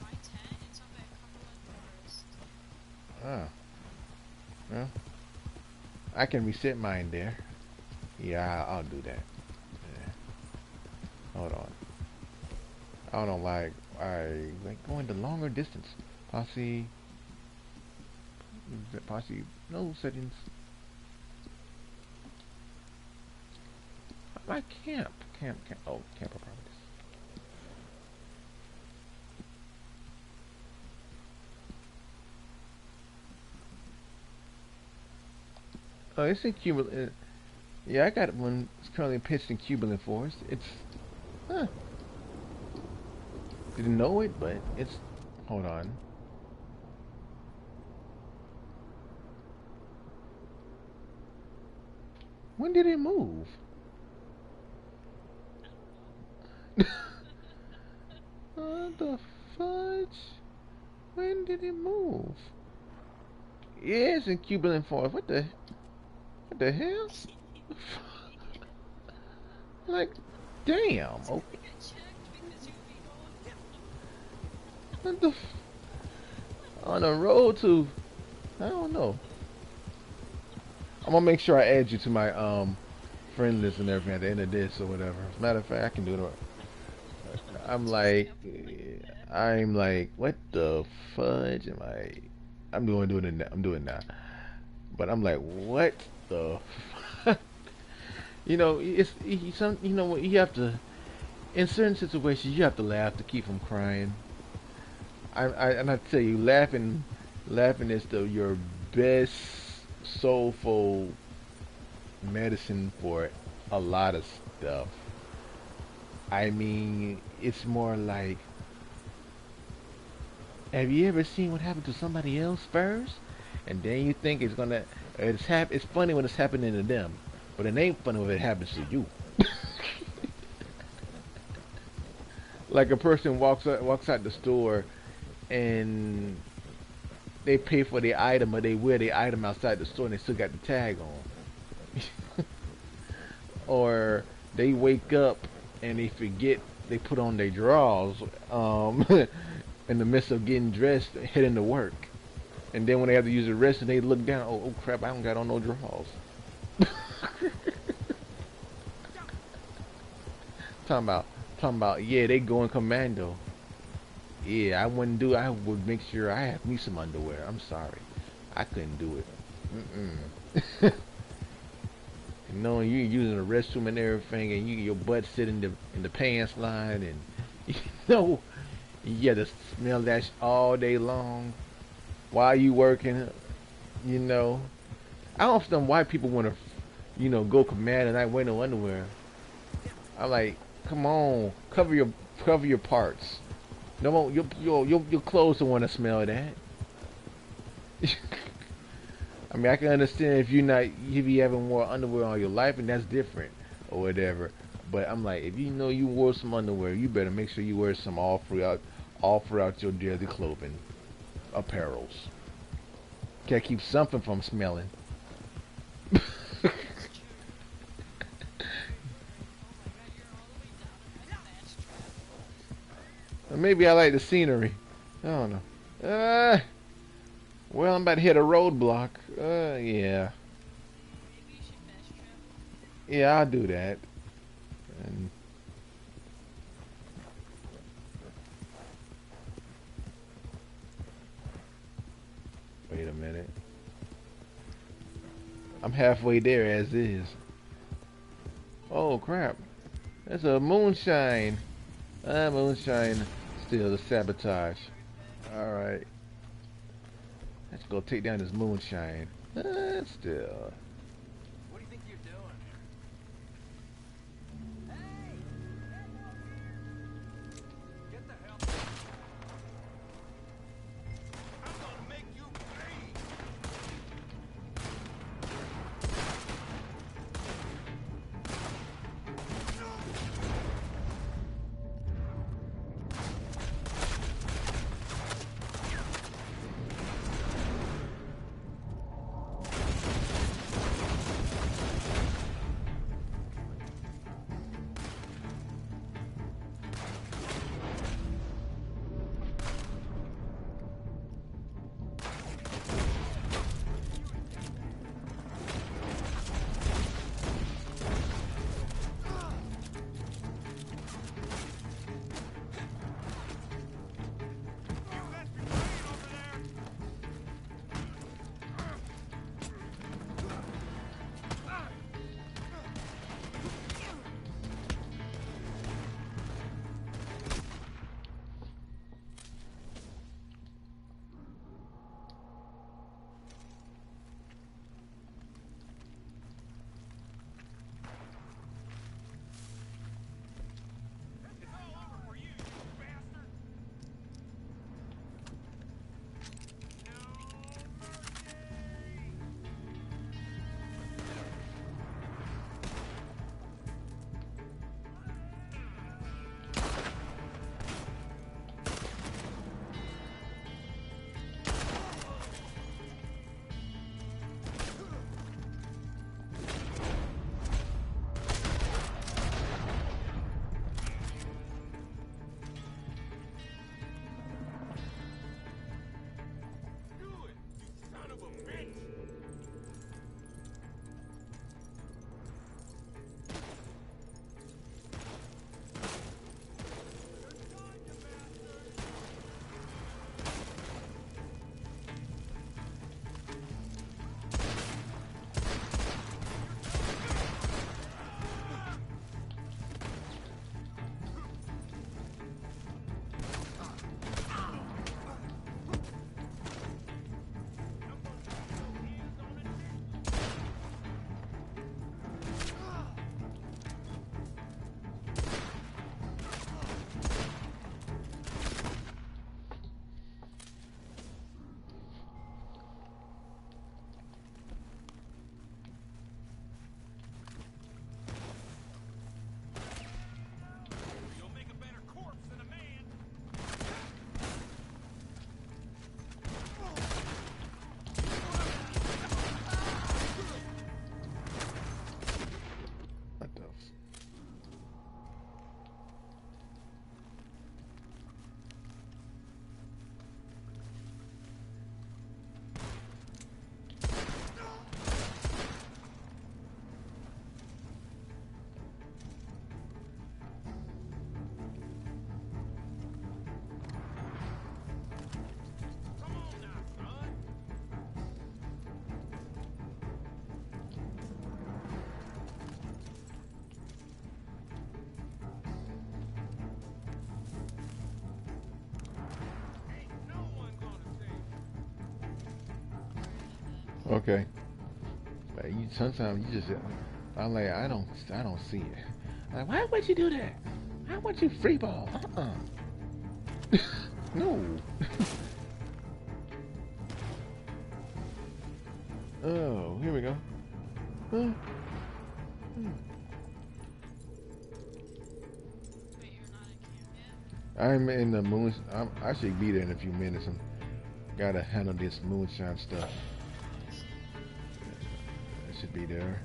my tent, it's up at Cumberland Forest. Ah, well, I can reset mine there. Yeah, I'll do that. Yeah. Hold on. I don't know, like I like going the longer distance. Posse, no settings. I like camp. Oh, camper properties. Oh, it's in Cuba. Yeah, I got one. It's currently pitched in Cumberland Forest. It's, didn't know it, but it's. Hold on. When did it move? What the fudge? When did it move? Yeah, it's in Cumberland Forest. What the hell? Like, damn. Oh, what the on the road to, I don't know. I'm gonna make sure I add you to my friend list and everything at the end of this or whatever. As a matter of fact, I can do it. I'm like, what the fudge am I? I'm doing it now. I'm doing it now. But I'm like, what the? You know, some. You know what? You have to. In certain situations, you have to laugh to keep from crying. And I tell you, laughing is your best soulful medicine for a lot of stuff. I mean, it's more like, have you ever seen what happened to somebody else first, and then you think it's gonna, it's funny when it's happening to them, but it ain't funny when it happens to you. Like a person walks out the store, and they pay for the item, or they wear the item outside the store, and they still got the tag on. Or they wake up and they forget they put on their drawers in the midst of getting dressed, heading to work, and then when they have to use the restroom, they look down. Oh crap! I don't got on no drawers. Talking about, yeah, they going commando. Yeah, I wouldn't do. I would make sure I have me some underwear. I'm sorry, I couldn't do it. Mm-mm. You know, you using the restroom and everything, and your butt sit in the pants line, and you know, you got to smell that all day long while you working. You know, I don't understand why people want to, go command and not wear no underwear. I'm like, come on, cover your parts. No, your clothes don't want to smell that. I mean, I can understand if you haven't wore underwear all your life, and that's different or whatever. But I'm like, if you know you wore some underwear, you better make sure you wear some all throughout your daily clothing, apparels. Can't keep something from smelling. Maybe I like the scenery. I don't know. Well, I'm about to hit a roadblock. Yeah. Yeah, I'll do that. And wait a minute. I'm halfway there as is. Oh crap. That's a moonshine. Moonshine still the sabotage. Alright. Let's go take down this moonshine. Still. What do you think you're doing here? Get the hell. I'm gonna make you bleed. Okay. But you sometimes you just I'm like I don't see it. Like why would you do that? Why would you free ball? No. Oh, here we go. Huh? Wait, you're not in camp yet? I'm in the moon. I should be there in a few minutes. I gotta handle this moonshine stuff. I should be there.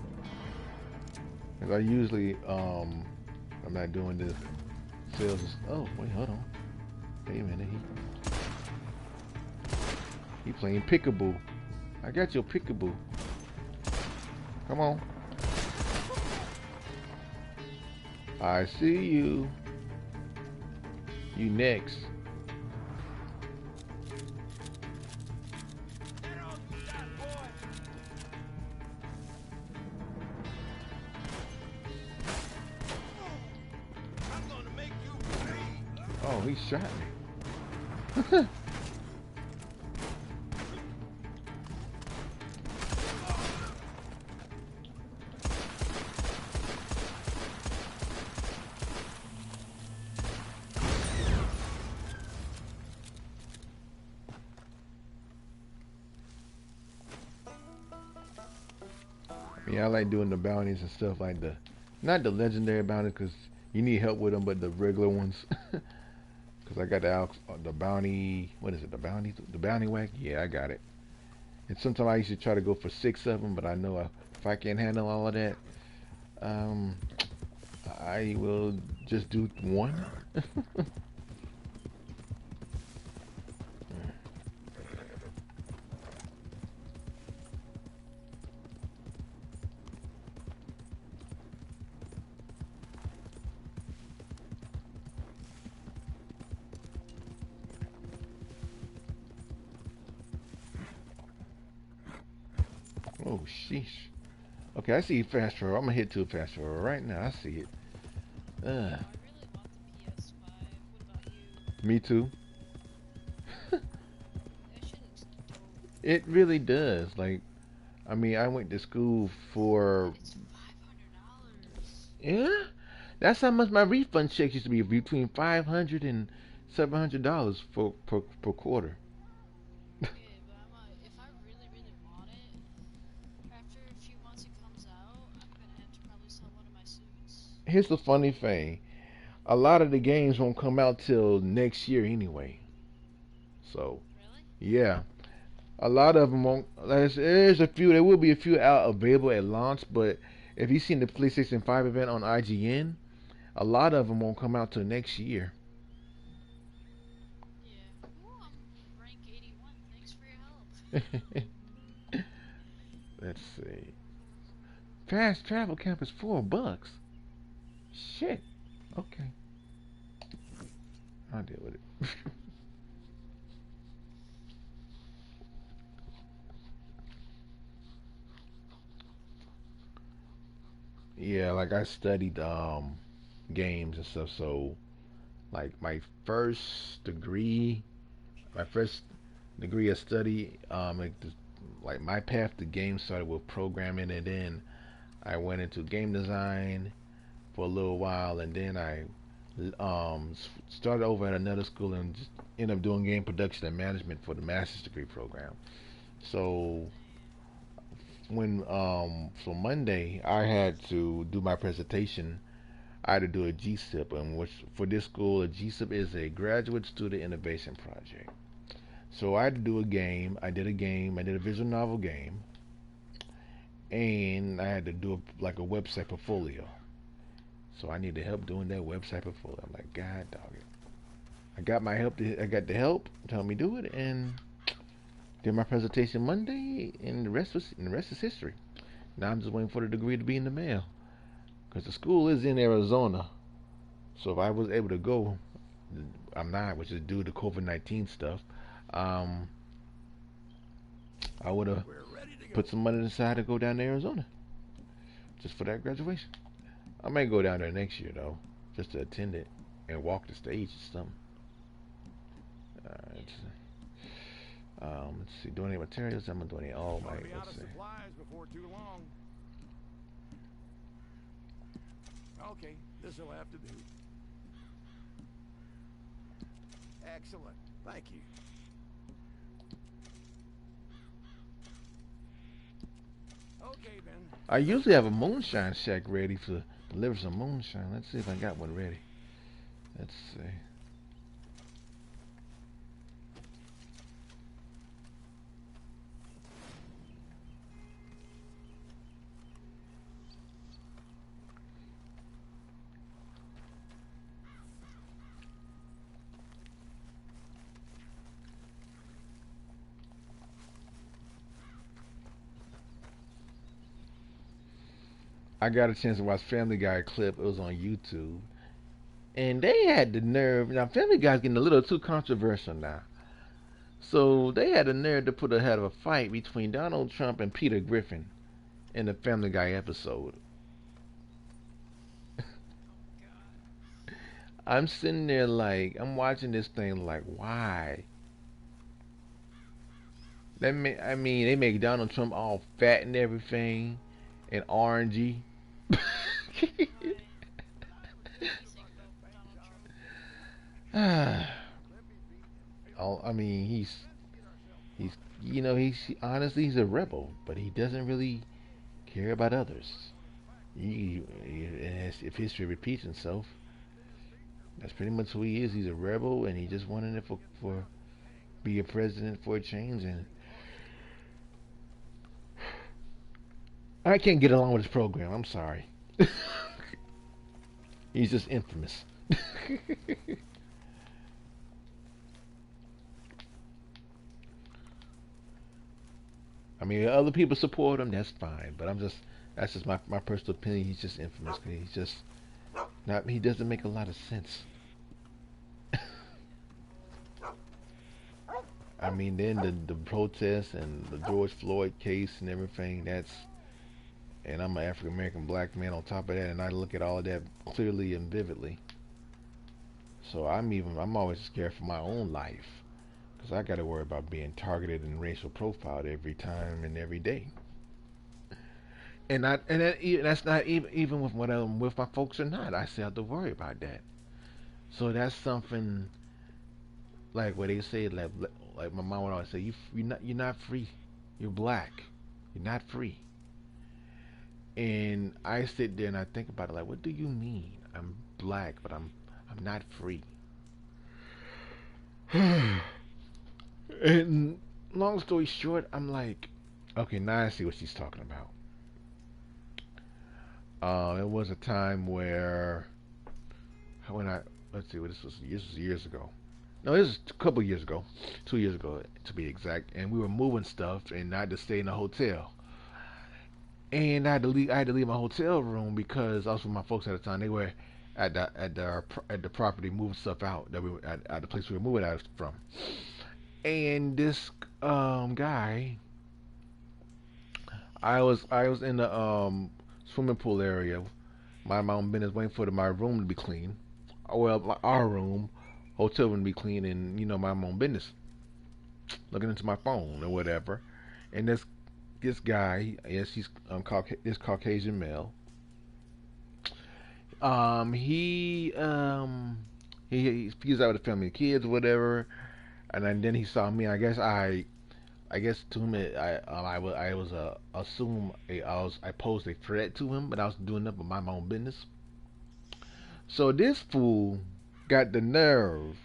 Cause I usually I'm not doing the sales. Oh wait, hold on. Wait a minute. He playing peekaboo. I got your peekaboo. Come on. I see you. You next. Get off that boy! I'm gonna make you bleed! Oh, he shot me. Yeah, I like doing the bounties and stuff like not the legendary bounties because you need help with them, but the regular ones. Because I got the bounty, what is it, the bounty whack? Yeah, I got it. And sometimes I used to try to go for 6 of them, but I know if I can't handle all of that, I will just do 1. Oh, sheesh. Okay, I see fast travel. I'm gonna hit to a fast travel right now. I see it. I really want the PS5. What about you? Me too. That shit looks dope. It really does. Like, I mean, I went to school for It's $500. yeah. That's how much my refund checks used to be, between $500 and $700 for per quarter. Yeah, but if I really, really want it, after a few months it comes out, I'm gonna have to probably sell one of my suits. Here's the funny thing: a lot of the games won't come out till next year anyway. So Really? yeah, a lot of them won't. There's a few. There will be a few out available at launch, but if you've seen the PlayStation 5 event on IGN, a lot of them won't come out till next year. Yeah. Ooh, I'm rank 81. Thanks for your help. Let's see. Fast travel camp is $4. Shit. Okay. I'll deal with it. Yeah, like I studied games and stuff, so like my first degree of study, like my path to games started with programming, and then I went into game design for a little while, and then I started over at another school and just ended up doing game production and management for the master's degree program. So when so Monday I had to do my presentation. I had to do a GSIP, and which for this school a GSIP is a Graduate Student Innovation Project. So I had to do a game. I did a game. I did a visual novel game, and I had to do like a website portfolio. So I needed help doing that website portfolio. I'm like, God dog it. I got my help. I got the help. Telling me do it, and did my presentation Monday, and the rest is history. Now I'm just waiting for the degree to be in the mail, because the school is in Arizona. So if I was able to go, I'm not, which is due to COVID-19 stuff. Um, I would have We're ready to go. put some money aside to go down to Arizona just for that graduation. I may go down there next year though, just to attend it and walk the stage or something. Alright. Let's see. Donate materials. I'm gonna donate all my. Gonna be out Let's of see. supplies before too long. Okay, this'll have to do. Excellent. Thank you. Okay then. I usually have a moonshine shack ready to deliver some moonshine. Let's see if I got one ready. Let's see. I got a chance to watch Family Guy clip. It was on YouTube. And they had the nerve. Now, Family Guy's getting a little too controversial now. So they had the nerve to put ahead of a fight between Donald Trump and Peter Griffin in the Family Guy episode. I'm sitting there like, I'm watching this thing like, why? I mean, they make Donald Trump all fat and everything and orangey. I mean, he's he's honestly he's a rebel, but he doesn't really care about others. If history repeats itself, that's pretty much who he is. He's a rebel, and he just wanted it for be a president for a change. And I can't get along with his program. I'm sorry. He's just infamous. I mean, other people support him. That's fine, but that's just my personal opinion. He's just infamous. He's just not. He doesn't make a lot of sense. I mean, then the protests and the George Floyd case and everything. And I'm an African American black man on top of that, and I look at all of that clearly and vividly. So I'm always scared for my own life, because I got to worry about being targeted and racial profiled every time and every day. That's not even with what I'm with my folks or not. I still have to worry about that. So that's something like what they say, like my mom would always say, you're not free. You're black. You're not free. And I sit there and I think about it like, what do you mean? I'm black, but I'm not free. And long story short, I'm like, okay, now I see what she's talking about. It was a time where let's see, this was years ago. No, this was a couple years ago, 2 years ago to be exact. And we were moving stuff, and I had to stay in a hotel. And I had to leave my hotel room because I was with my folks at the time. They were at the property moving stuff out that we were at the place we were moving out from. And this guy, I was in the swimming pool area, my own business, waiting for my room to be clean. Well, our room, hotel room to be clean, and my own business, looking into my phone or whatever. And this guy, yes, he's this Caucasian male. He he's out with a family of kids, or whatever, and then he saw me. I guess to him, I was I posed a threat to him, but I was doing nothing but my own business. So this fool got the nerve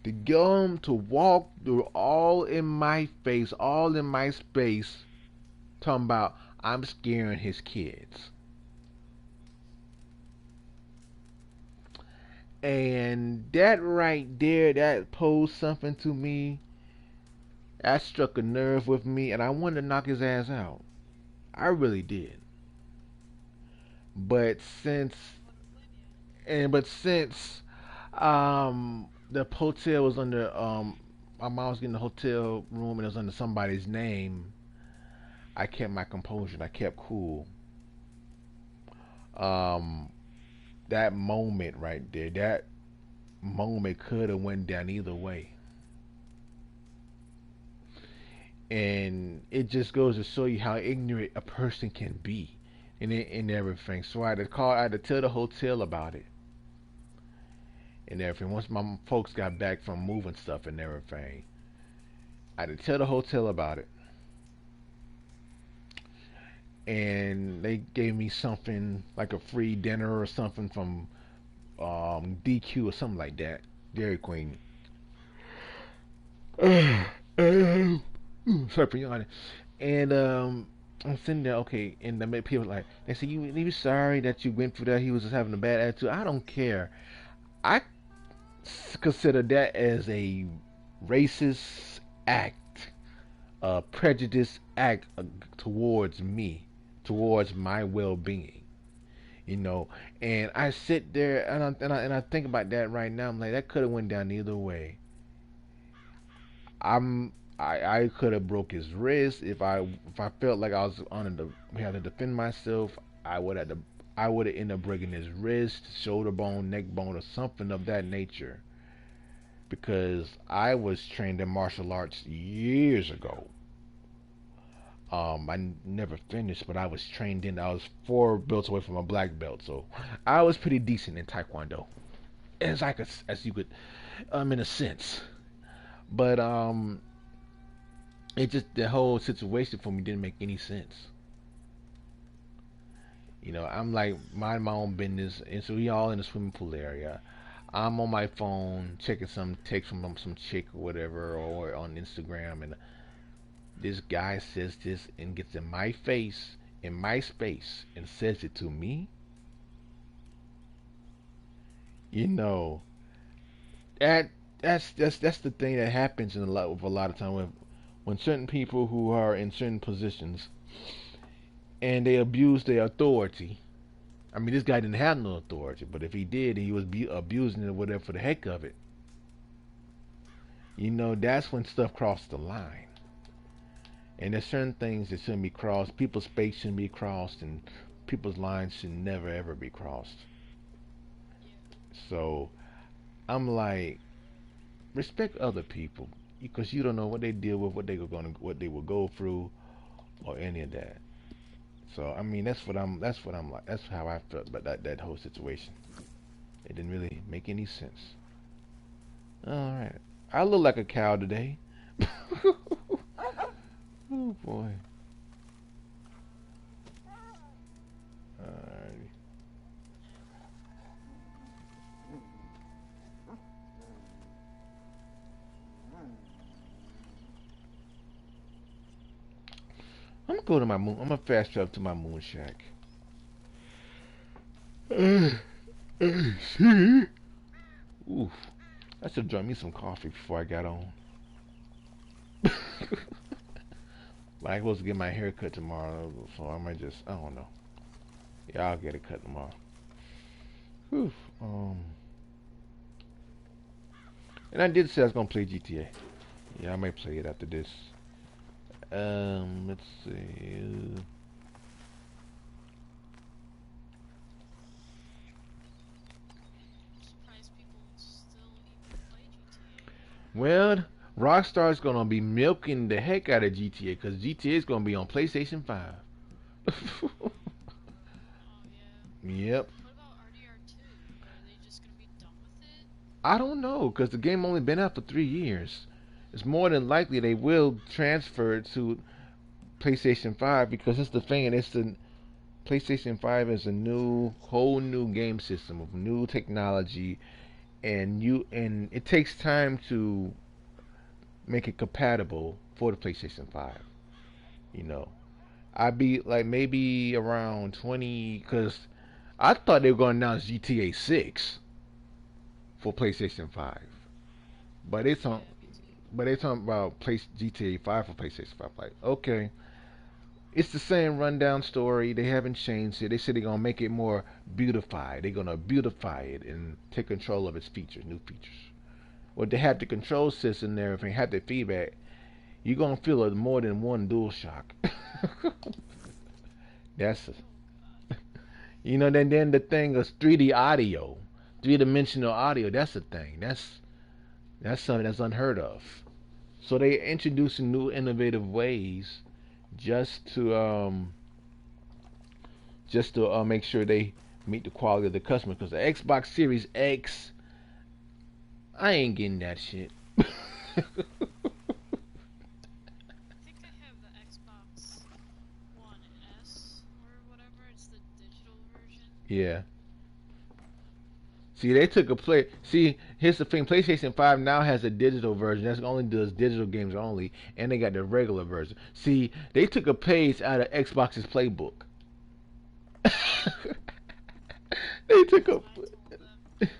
to go him to walk through all in my face, all in my space, talking about I'm scaring his kids. And that right there, that posed something to me. That struck a nerve with me, and I wanted to knock his ass out. I really did. But since the hotel was under my mom was getting the hotel room and it was under somebody's name, I kept my composure and I kept cool. That moment right there, that moment could have went down either way. and it just goes to show you how ignorant a person can be, and everything. So I had to tell the hotel about it and everything. Once my folks got back from moving stuff and everything, I had to tell the hotel about it, and they gave me something like a free dinner or something from DQ or something like that, Dairy Queen. Sorry for yawning. And I'm sitting there, okay, and the people like they say you sorry that you went through that. He was just having a bad attitude. I don't care. I consider that as a racist act, a prejudice act towards me, towards my well-being. You know, and I sit there and I think about that right now. I'm like, that could have went down either way. I could have broke his wrist if I felt like I was on the had to defend myself. I would have ended up breaking his wrist, shoulder bone, neck bone, or something of that nature. Because I was trained in martial arts years ago. I never finished, but I was trained in. I was 4 belts away from a black belt, so I was pretty decent in Taekwondo, as you could, in a sense. But it just the whole situation for me didn't make any sense. You know, I'm like mind my own business, and so we all in the swimming pool area. I'm on my phone checking some text from some chick or whatever, or on Instagram, and this guy says this and gets in my face, in my space, and says it to me. You know, that's the thing that happens in a lot of time when certain people who are in certain positions and they abuse their authority. I mean, this guy didn't have no authority, but if he did, he was abusing it or whatever for the heck of it. You know, that's when stuff crosses the line. And there's certain things that shouldn't be crossed. People's space shouldn't be crossed, and people's lines should never ever be crossed. So I'm like, respect other people because you don't know what they deal with, what they will go through, or any of that. So I mean, that's what I'm like. That's how I felt about that whole situation. It didn't really make any sense. All right, I look like a cow today. Oh boy. Alrighty. I'm gonna go to my moon. I'm gonna fast travel to my moon shack. See? Oof. I should drink me some coffee before I got on. But I'm supposed to get my hair cut tomorrow, so I might just, I don't know. Yeah, I'll get it cut tomorrow. Whew. And I did say I was gonna play GTA. Yeah, I might play it after this. Let's see. Surprised people still even play GTA. Well, Rockstar's gonna be milking the heck out of GTA because GTA is gonna be on PlayStation 5. Oh yeah. Yep. What about RDR2? Are they just gonna be done with it? I don't know because the game only been out for 3 years. It's more than likely they will transfer it to PlayStation 5 because it's the thing. It's the PlayStation 5 is a whole new game system of new technology, and it takes time to make it compatible for the PlayStation 5. You know, I'd be like maybe around 20 because I thought they were going to announce GTA 6 for PlayStation 5, but it's on. But they talking about GTA 5 for PlayStation 5. Like, okay, it's the same rundown story. They haven't changed it. They said they're gonna make it more beautified. They're gonna beautify it and take control of its features, new features. Well, they have the control system and everything, have the feedback. You're gonna feel it more than one dual shock. That's then the thing is 3D audio, 3 dimensional audio. That's the thing. That's something that's unheard of. So they introducing new innovative ways just to make sure they meet the quality of the customer. Because the Xbox Series X, I ain't getting that shit. I think I have the Xbox One S or whatever. It's the digital version. Yeah. See, they took a play. See, here's the thing: PlayStation 5 now has a digital version that only does digital games only, and they got the regular version. See, they took a page out of Xbox's playbook. they took a I told them earlier.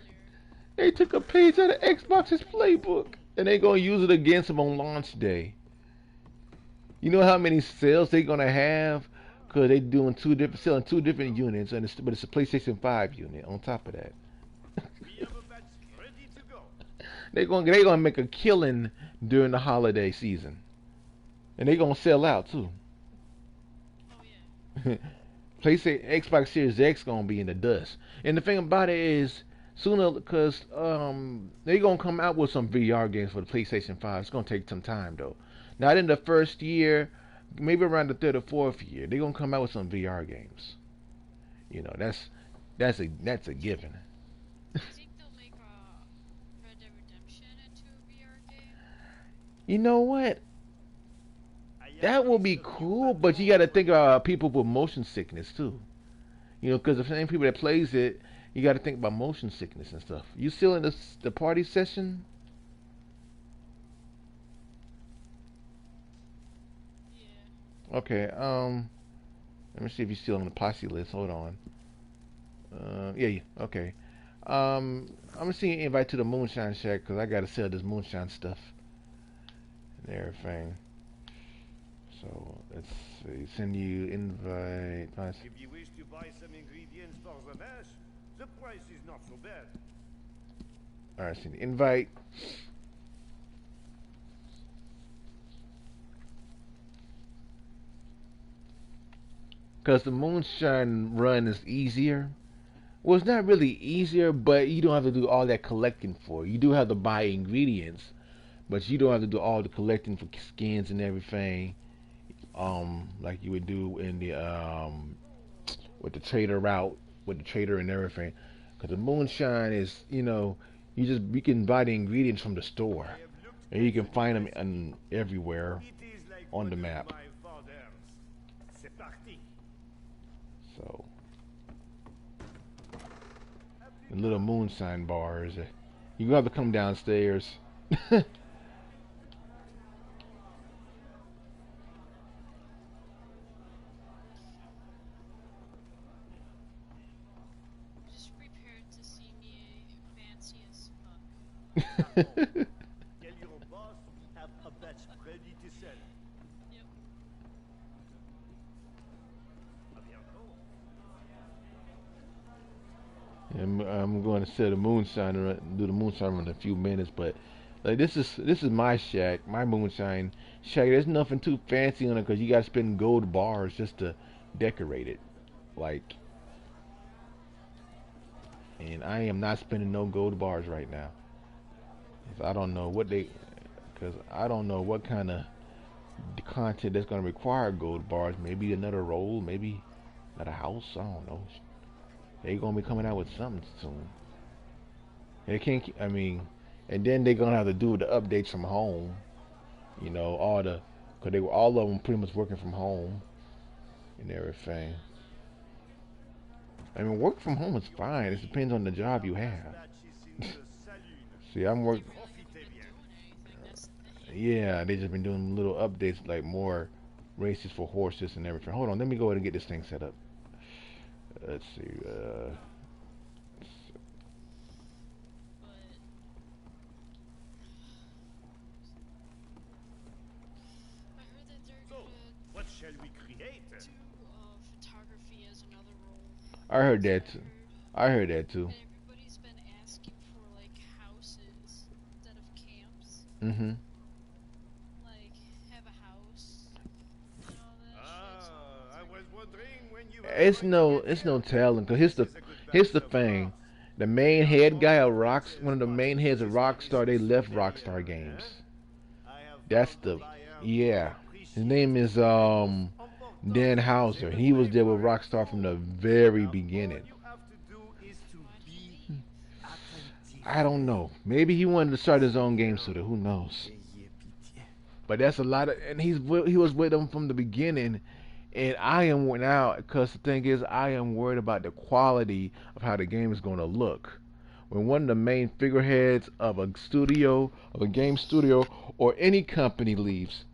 they took a page out of Xbox's playbook, and they gonna use it against them on launch day. You know how many sales they gonna have? Cause they doing selling two different units, and but it's a PlayStation 5 unit on top of that. We have a batch ready to go. They gonna make a killing during the holiday season, and they gonna sell out too. Oh yeah. PlayStation Xbox Series X gonna be in the dust, and the thing about it is sooner because they gonna come out with some VR games for the PlayStation 5. It's gonna take some time though. Not in the first year, maybe around the third or fourth year, they gonna come out with some VR games. You know that's a given. You think they'll make Red Dead Redemption into a VR game? You know what? That will be cool, but you got to think about people with motion sickness too. You know, because the same people that plays it, you got to think about motion sickness and stuff. You still in the party session? Yeah. Okay. Let me see if you're still on the posse list. Hold on. Yeah. Okay. I'm gonna see you invite to the Moonshine Shack because I gotta sell this moonshine stuff and everything. So let's see. Send you invite. Nice. If you wish to buy some ingredients for the mash, the price is not so bad. All right. Send the invite. Because the moonshine run is easier. Well, it's not really easier, but you don't have to do all that collecting for it. You do have to buy ingredients, but you don't have to do all the collecting for skins and everything, like you would do in the with the trader route, with the trader and everything. Because the moonshine is, you can buy the ingredients from the store, and you can find them everywhere It is like on one the of map. my fathers. C'est parti. So, the little moonshine bars. You have to come downstairs. Just prepared to see me fancy as fuck. Tell your boss we have a batch ready to sell. Yep. À bientôt. I'm going to set a moonshine run, do the moonshine run in a few minutes, but like this is my shack, my moonshine shack. There's nothing too fancy on it because you got to spend gold bars just to decorate it, like. And I am not spending no gold bars right now. 'Cause I don't know what kind of content that's going to require gold bars. Maybe another role, maybe another house. I don't know. They gonna be coming out with something soon. They can't. And then they gonna have to do the updates from home. Cause they were all of them pretty much working from home and everything. Work from home is fine. It depends on the job you have. Batch is in the saloon. See, I'm working. Profitez bien. That's the thing. Yeah, they just been doing little updates like more races for horses and everything. Hold on, let me go ahead and get this thing set up. Let's see. But I heard that they're So, gonna what shall we create? do photography as another role. I heard that That's too. what I heard. I heard that too. And everybody's been asking for like houses instead of camps. Mm-hmm. Like have a house and all that shit. So Ah, I was wondering when you. It's no telling. Cause here's the thing. The main head guy of one of the main heads of Rockstar, they left Rockstar Games. I have That's the yeah. His name is Dan Hauser. He was there with Rockstar from the very beginning. You have to do is to be attentive. I don't know. Maybe he wanted to start his own game studio. Who knows? Ayez pitié. But that's a lot of, and he was with them from the beginning. And I am now, because the thing is, I am worried about the quality of how the game is going to look. When one of the main figureheads of a studio, of a game studio, or any company leaves,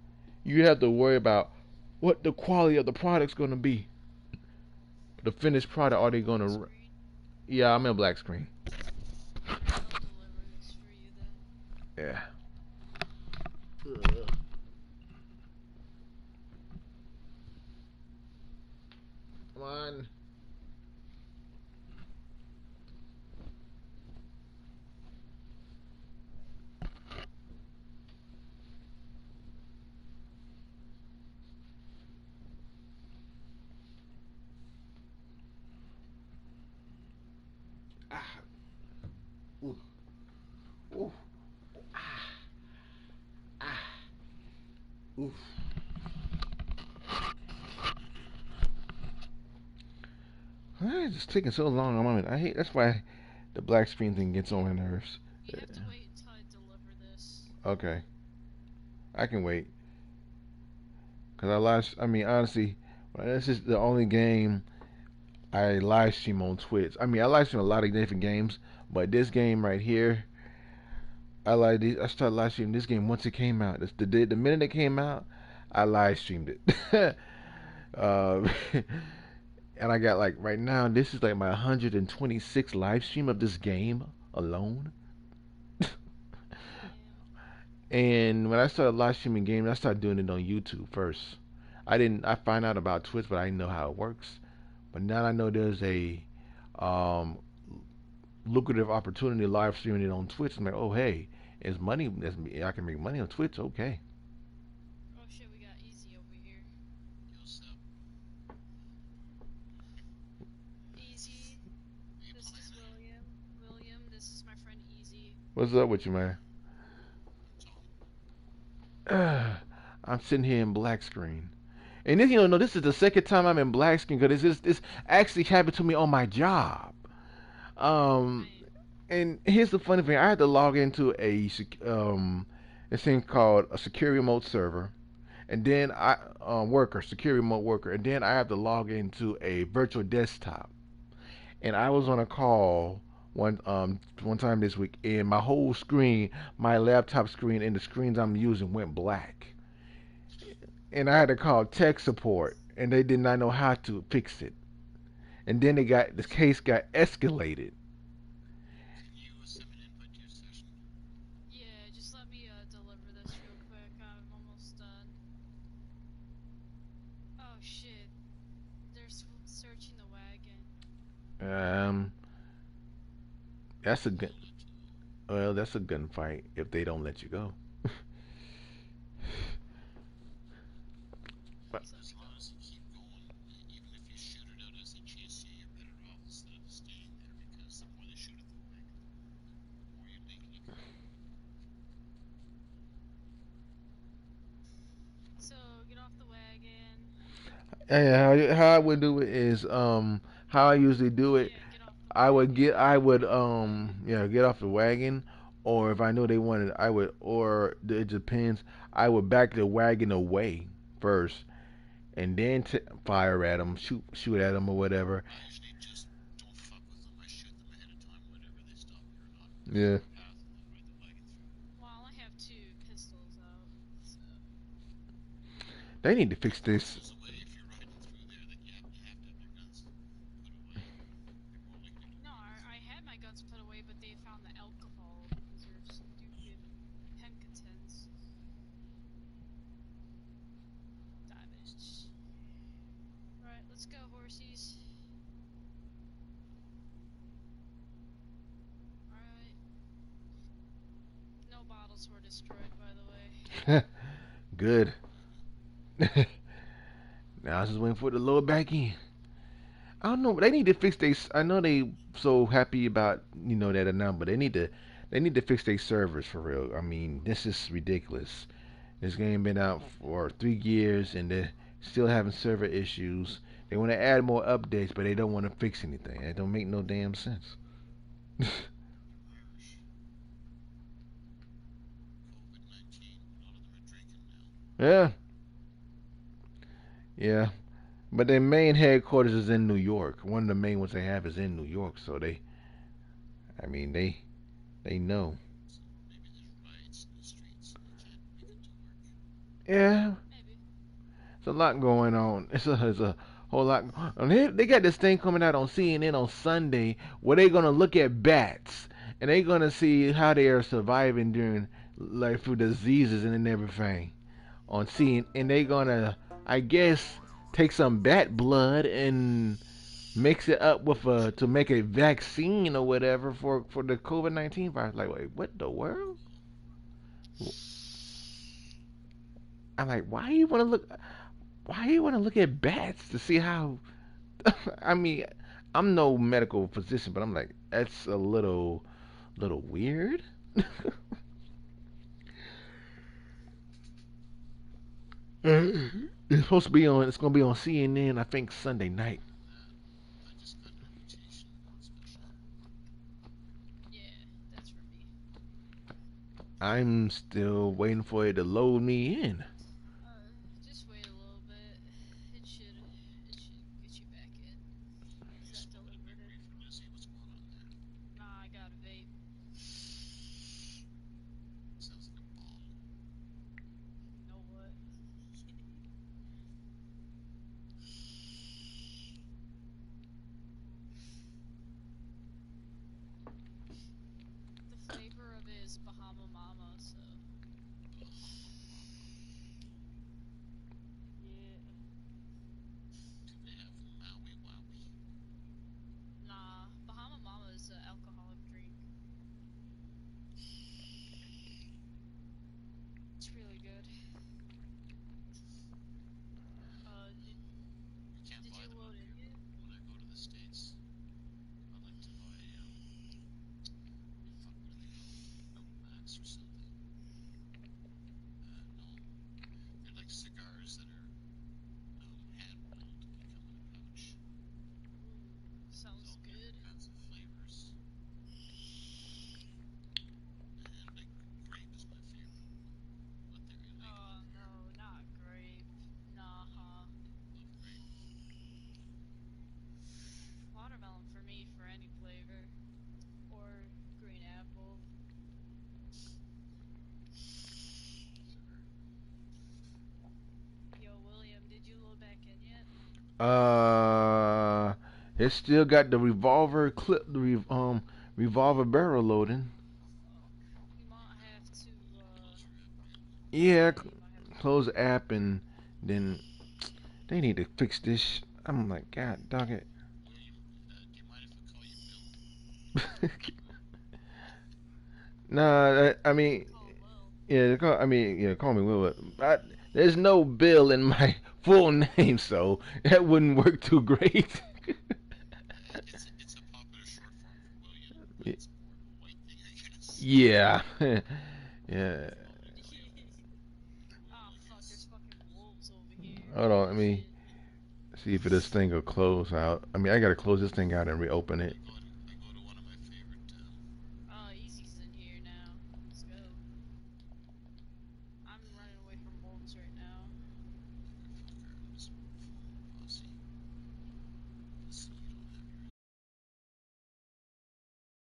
you have to worry about what the quality of the product's going to be. The finished product, are they going to? Screen. Yeah, I'm in black screen. I'll deliver this for you then. Yeah. Come on. Ah. Ooh. Ooh. Ah. Ah. Oof. It's just taking so long. I hate. That's why the black screen thing gets on my nerves. You have to wait until I deliver this. Okay, I can wait. Cause I live. I mean, honestly, this is the only game I live stream on Twitch. I mean, I live stream a lot of different games, but this game right here, I like. I started live streaming this game once it came out. The minute it came out, I live streamed it. uh, and I got like right now. This is like my 126 live stream of this game alone. And when I started live streaming games, I started doing it on YouTube first. I find out about Twitch, but I didn't know how it works. But now I know there's a um, lucrative opportunity live streaming it on Twitch. I'm like, oh hey, it's money. I can make money on Twitch. Okay. Oh shit, we got Easy over here. Easy. This is William. William, this is my friend Easy. What's up with you, man? I'm sitting here in black screen. And this, no, this is the second time I'm in black screen because this actually happened to me on my job. Um, and here's the funny thing: I had to log into this thing called a secure remote server, and then secure remote worker, and then I have to log into a virtual desktop. And I was on a call one time this week, and my whole screen, my laptop screen, and the screens I'm using went black. And I had to call tech support, and they did not know how to fix it. And then the case got escalated. Yeah, just let me deliver this real quick. I'm almost done. Oh shit. They're searching the wagon. That's a gun. Well, that's a gunfight if they don't let you go. But, As long as you keep going, even if you shoot it out as they chase you, you're better off instead of staying there because the more they shoot at the wagon, the more you're making it. So, get off the wagon. how I would do it is how I usually do it. Yeah, get off the Get off the wagon, or if I know they wanted, it depends. I would back the wagon away first, and then fire at them, shoot at them or whatever. I usually just don't fuck with them. I shoot them ahead of time, whether they stop me or not. Yeah. Path and then ride the wagon through. Well, I only have 2 pistols out, so. They need to fix this. Pulls away if you're riding through there, then you have to have your guns put away. You're more likely to. No, I had my guns put away, but they found the alcohol because they're stupid Pencatons. Damaged. Alright, let's go, horsies. Alright. No bottles were destroyed, by the way. Good. Now I was just waiting for it to load back in. I don't know. They need to fix they. I know they so happy about that now, but they need to fix their servers for real. I mean, this is ridiculous. This game been out for 3 years and they're still having server issues. They want to add more updates, but they don't want to fix anything. It don't make no damn sense. Irish. COVID-19. A lot of them are drinking now. Yeah, yeah. But their main headquarters is in New York. One of the main ones they have is in New York, so I mean, they know. So maybe there's riots in the streets and they can't make it to work. Yeah, Maybe. it's a lot going on. It's a whole lot. And they got this thing coming out on CNN on Sunday where they're gonna look at bats and they're gonna see how they are surviving during like through diseases and everything on CNN. And they're gonna, I guess, take some bat blood and mix it up with to make a vaccine or whatever for the COVID-19 virus. Like, wait, what the world? I'm like, why you want to look? Why you want to look at bats to see how? I mean, I'm no medical physician, but I'm like, that's a little weird. It's supposed to be on. It's gonna be on CNN. I think Sunday night. I just got an invitation on special. Yeah, that's for me. I'm still waiting for it to load me in. Just wait a little bit. It should get you back in. You Is that smoking a big delivered it? reefer, Missy? What's going on there? Nah, I got a vape. Sounds like a bomb. You know what? The flavor of it is Bahama Mama, so yeah. Do they have Maui Wowie? Nah, Bahama Mama is an alcoholic drink. It's really good. You can't Did buy you them load out in here. yet? When I go to the States, I like to buy, fuck, what are they called? Outbacks or something. No. They're like cigars that are hand rolled. They come in a pouch. There's Sounds all good. different kinds of flavors. And like grape is my favorite. But they're illegal Oh over here. no, not grape. Nah, huh. Love grape. Watermelon for me for any flavor. Or green apple. Sure. Yo, William, did you load back in yet? It still got the revolver clip, revolver barrel loading. You might have to, Close your app, right? Yeah, you might have to. close the app and then they need to fix this. I'm like, God dog it. William, do you mind if I call you Bill? Nah, I mean, Call Will. yeah, I mean, yeah, call me Will. There's no Bill in my full name, so that wouldn't work too great. It's a popular short form for William, but it's more of a white thing, I guess. Yeah, yeah. Ah, fuck, there's fucking wolves over here. Hold on, let me Shit. see if this thing will close out. I mean, I gotta close this thing out and reopen it. You go